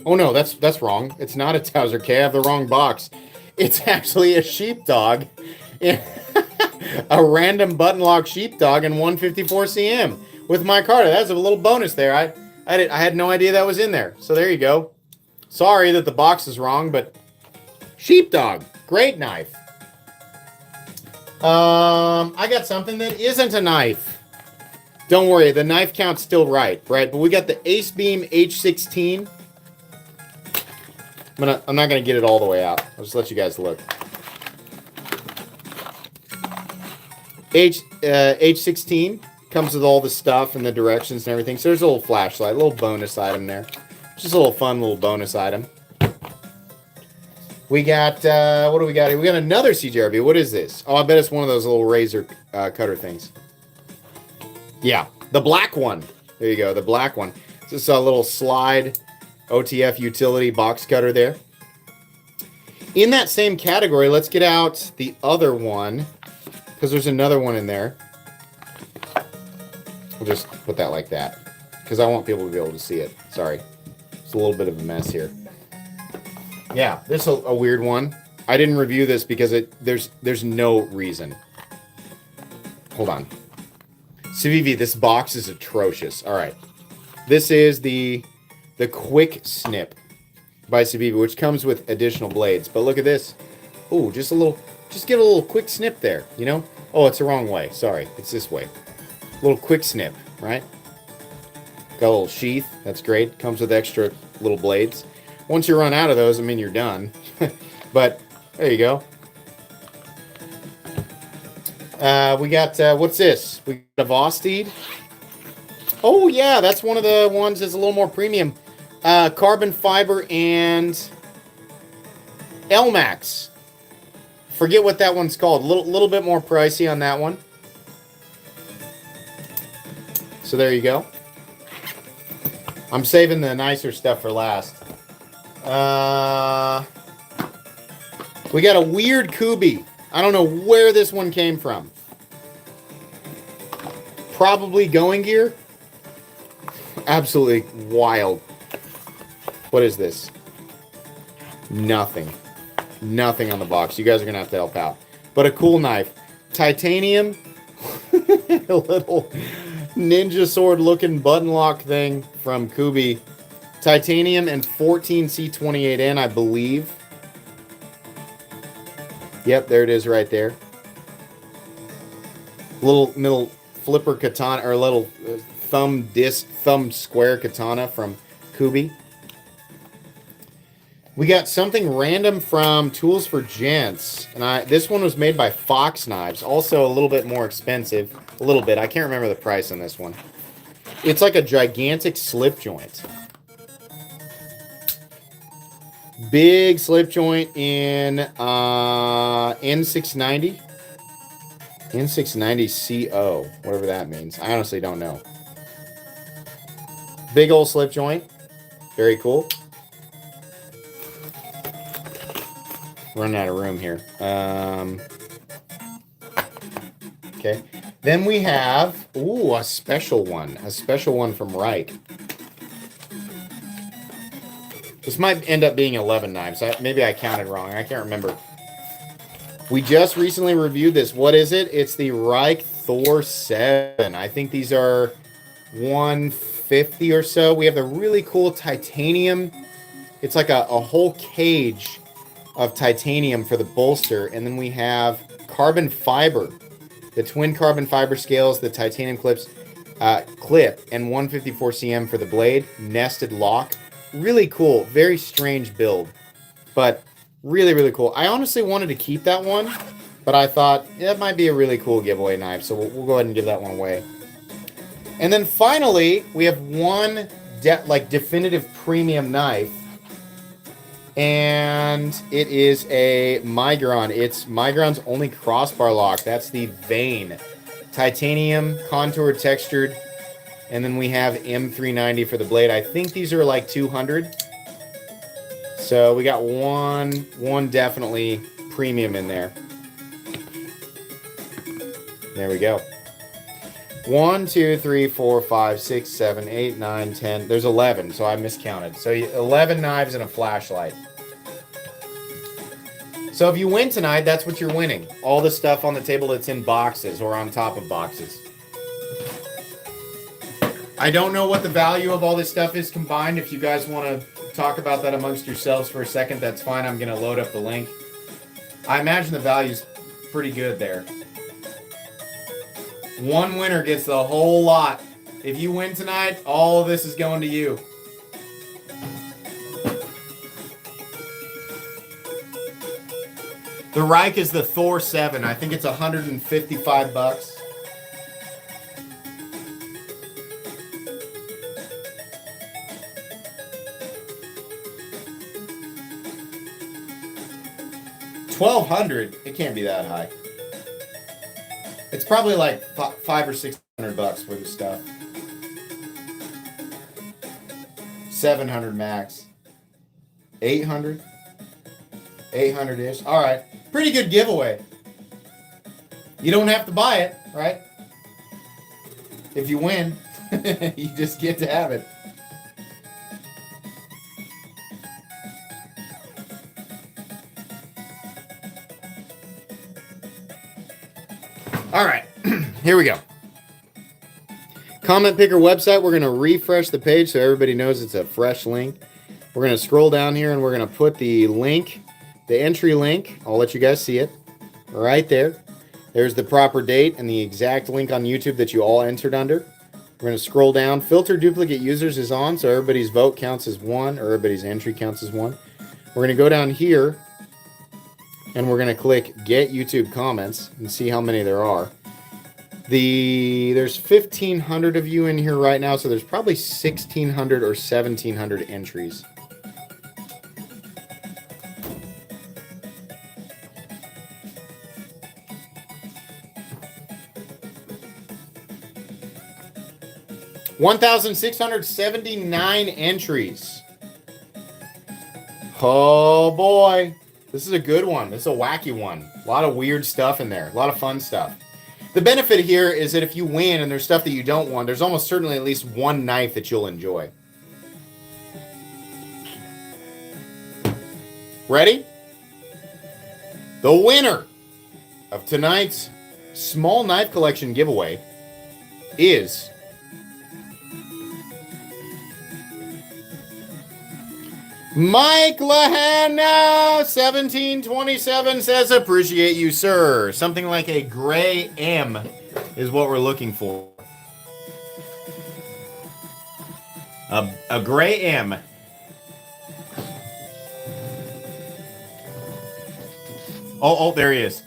Oh no, that's wrong. It's not a Towser K. I have the wrong box. It's actually a Sheepdog. A random button lock Sheepdog in 154 cm with micarta. That's a little bonus there. I had no idea that was in there. So there you go. Sorry that the box is wrong, but Sheepdog, great knife. I got something that isn't a knife. Don't worry, the knife count's still right? But we got the Ace Beam H16. I'm not gonna get it all the way out. I'll just let you guys look. H16 comes with all the stuff and the directions and everything. So there's a little flashlight, a little bonus item there. Just a little fun little bonus item. We got, what do we got here? We got another CJRB. What is this? Oh, I bet it's one of those little razor cutter things. Yeah, the black one. There you go, the black one. This is a little slide OTF utility box cutter there. In that same category, let's get out the other one, because there's another one in there. We'll just put that like that, because I want people to be able to see it. Sorry. It's a little bit of a mess here. Yeah, this is a weird one. I didn't review this because there's no reason. Hold on. Civivi, this box is atrocious. All right. This is the Quick Snip by Civivi, which comes with additional blades. But look at this. Ooh, just get a little quick snip there, you know? Oh, it's the wrong way. Sorry, it's this way. A little quick snip, right? Got a little sheath. That's great. Comes with extra little blades. Once you run out of those, I mean, you're done. But there you go. We got, what's this? We got a Vosteed. Oh, yeah, that's one of the ones that's a little more premium. Carbon fiber and L-Max. Forget what that one's called. A little bit more pricey on that one. So there you go. I'm saving the nicer stuff for last. We got a weird Kubi. I don't know where this one came from. Probably Going Gear. Absolutely wild. What is this? Nothing. Nothing on the box. You guys are going to have to help out. But a cool knife. Titanium. A little ninja sword looking button lock thing from Kubi. Titanium and 14C28N, I believe. Yep, there it is right there. Little flipper katana, or little thumb square katana from Kubi. We got something random from Tools for Gents, and this one was made by Fox Knives, also a little bit more expensive. A little bit. I can't remember the price on this one. It's like a gigantic slip joint. Big slip joint in N690. N690CO, whatever that means. I honestly don't know. Big old slip joint. Very cool. Running out of room here. Okay. Then we have, a special one. A special one from Reich. This might end up being 11 knives. Maybe I counted wrong. I can't remember. We just recently reviewed this. What is it? It's the Reich Thor 7. I think these are 150 or so. We have the really cool titanium. It's like a whole cage of titanium for the bolster. And then we have carbon fiber. The twin carbon fiber scales, the titanium clip, and 154 cm for the blade. Nested lock. Really cool. Very strange build. But really, really cool. I honestly wanted to keep that one, but I thought that might be a really cool giveaway knife, so we'll go ahead and give that one away. And then finally, we have one definitive premium knife, and it is a Migron. It's Migron's only crossbar lock. That's the Vane. Titanium, contour textured, and then we have M390 for the blade. I think these are like 200. So we got one definitely premium in there. There we go. 1, 2, 3, 4, 5, 6, 7, 8, 9, 10. There's 11, so I miscounted. So 11 knives and a flashlight. So if you win tonight, that's what you're winning. All the stuff on the table that's in boxes or on top of boxes. I don't know what the value of all this stuff is combined. If you guys want to talk about that amongst yourselves for a second, that's fine. I'm going to load up the link. I imagine the value's pretty good there. One winner gets the whole lot. If you win tonight, all of this is going to you. The Reich is the Thor 7. I think it's $155. $1,200. It can't be that high. It's probably like $500 or $600 for the stuff. 700 max. 800. 800-ish. All right. Pretty good giveaway. You don't have to buy it, right? If you win, you just get to have it. All right, here we go. Comment Picker website, we're going to refresh the page so everybody knows it's a fresh link. We're going to scroll down here and we're going to put the link, the entry link. I'll let you guys see it right there. There's the proper date and the exact link on YouTube that you all entered under. We're going to scroll down. Filter duplicate users is on, so everybody's vote counts as one, or everybody's entry counts as one. We're going to go down here and we're going to click Get YouTube Comments and see how many there are. There's 1,500 of you in here right now, so there's probably 1,600 or 1,700 entries. $1,679 entries. Oh boy, this is a good one. This is a wacky one. A lot of weird stuff in there. A lot of fun stuff. The benefit here is that if you win and there's stuff that you don't want, there's almost certainly at least one knife that you'll enjoy. Ready? The winner of tonight's small knife collection giveaway is Mike Lahana 1727 says, appreciate you, sir. Something like a gray M is what we're looking for. A gray M. Oh, there he is.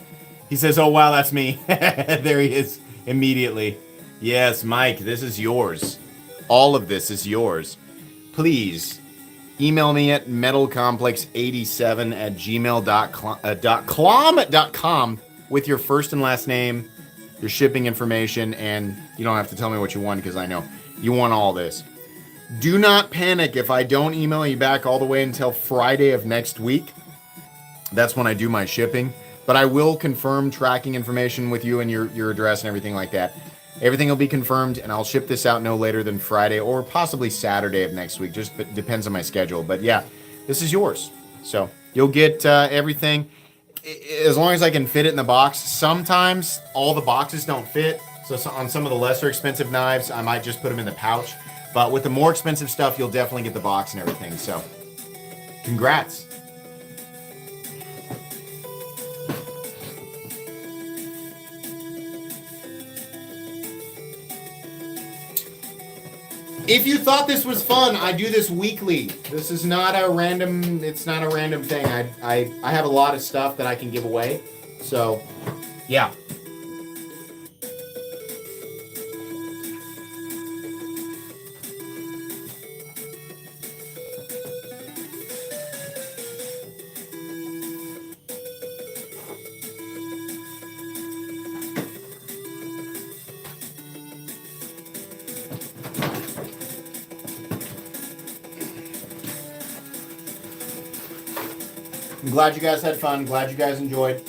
He says, oh, wow, that's me. There he is immediately. Yes, Mike, this is yours. All of this is yours. Please email me at metalcomplex87@gmail.com with your first and last name, your shipping information, and you don't have to tell me what you want because I know you want all this. Do not panic if I don't email you back all the way until Friday of next week. That's when I do my shipping. But I will confirm tracking information with you and your address and everything like that. Everything will be confirmed, and I'll ship this out no later than Friday or possibly Saturday of next week. Just depends on my schedule. But yeah, this is yours. So you'll get everything as long as I can fit it in the box. Sometimes all the boxes don't fit. So on some of the lesser expensive knives, I might just put them in the pouch. But with the more expensive stuff, you'll definitely get the box and everything. So congrats. If you thought this was fun, I do this weekly. This is not a random, it's not a random thing. I have a lot of stuff that I can give away. So, yeah. I'm glad you guys had fun. Glad you guys enjoyed.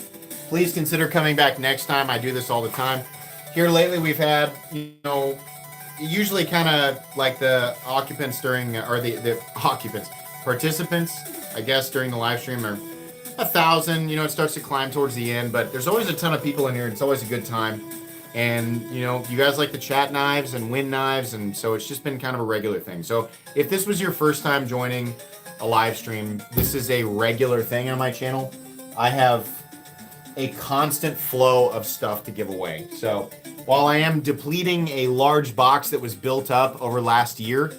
Please consider coming back next time. I do this all the time. Here lately we've had, usually kind of like the occupants during, or the occupants, participants, I guess, during the live stream are 1,000. It starts to climb towards the end, but there's always a ton of people in here. And it's always a good time. And, you guys like to chat knives and win knives. And so it's just been kind of a regular thing. So if this was your first time joining a live stream, this is a regular thing on my channel. I have a constant flow of stuff to give away. So while I am depleting a large box that was built up over last year,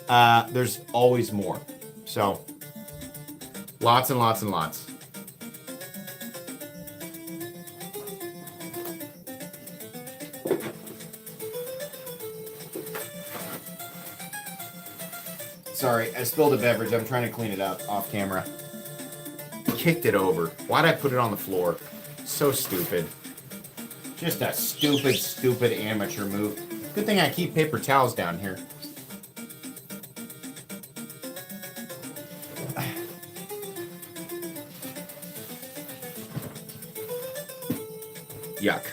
there's always more. So lots and lots and lots. Sorry, I spilled a beverage. I'm trying to clean it up off camera. Kicked it over. Why'd I put it on the floor? So stupid. Just a stupid, stupid amateur move. Good thing I keep paper towels down here. Yuck.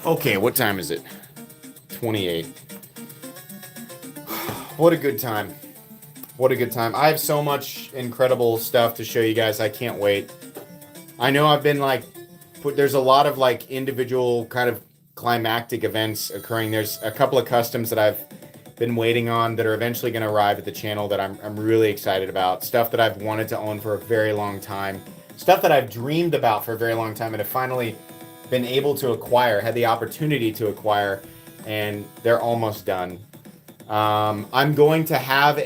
Okay, what time is it? 28. What a good time. What a good time. I have so much incredible stuff to show you guys. I can't wait. I know I've been there's a lot of individual kind of climactic events occurring. There's a couple of customs that I've been waiting on that are eventually going to arrive at the channel that I'm really excited about. Stuff that I've wanted to own for a very long time. Stuff that I've dreamed about for a very long time and have finally been able to acquire, had the opportunity to acquire, and they're almost done. I'm going to have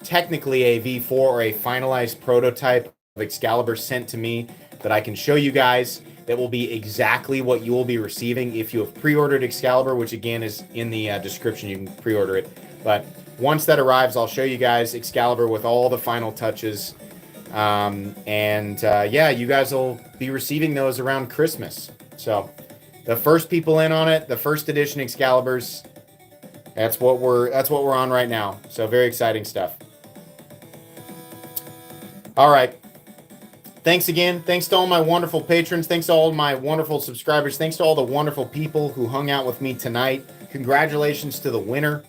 technically a V4 or a finalized prototype of Excalibur sent to me that I can show you guys. That will be exactly what you will be receiving if you have pre-ordered Excalibur, which again is in the description. You can pre-order it. But once that arrives, I'll show you guys Excalibur with all the final touches. Yeah, you guys will be receiving those around Christmas. So the first people in on it, the first edition Excaliburs, that's what we're on right now. So very exciting stuff. All right. Thanks again. Thanks to all my wonderful patrons. Thanks to all my wonderful subscribers. Thanks to all the wonderful people who hung out with me tonight. Congratulations to the winner.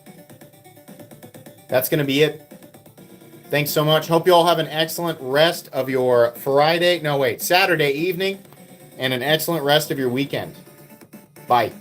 That's going to be it. Thanks so much. Hope you all have an excellent rest of your Saturday evening, and an excellent rest of your weekend. Bye.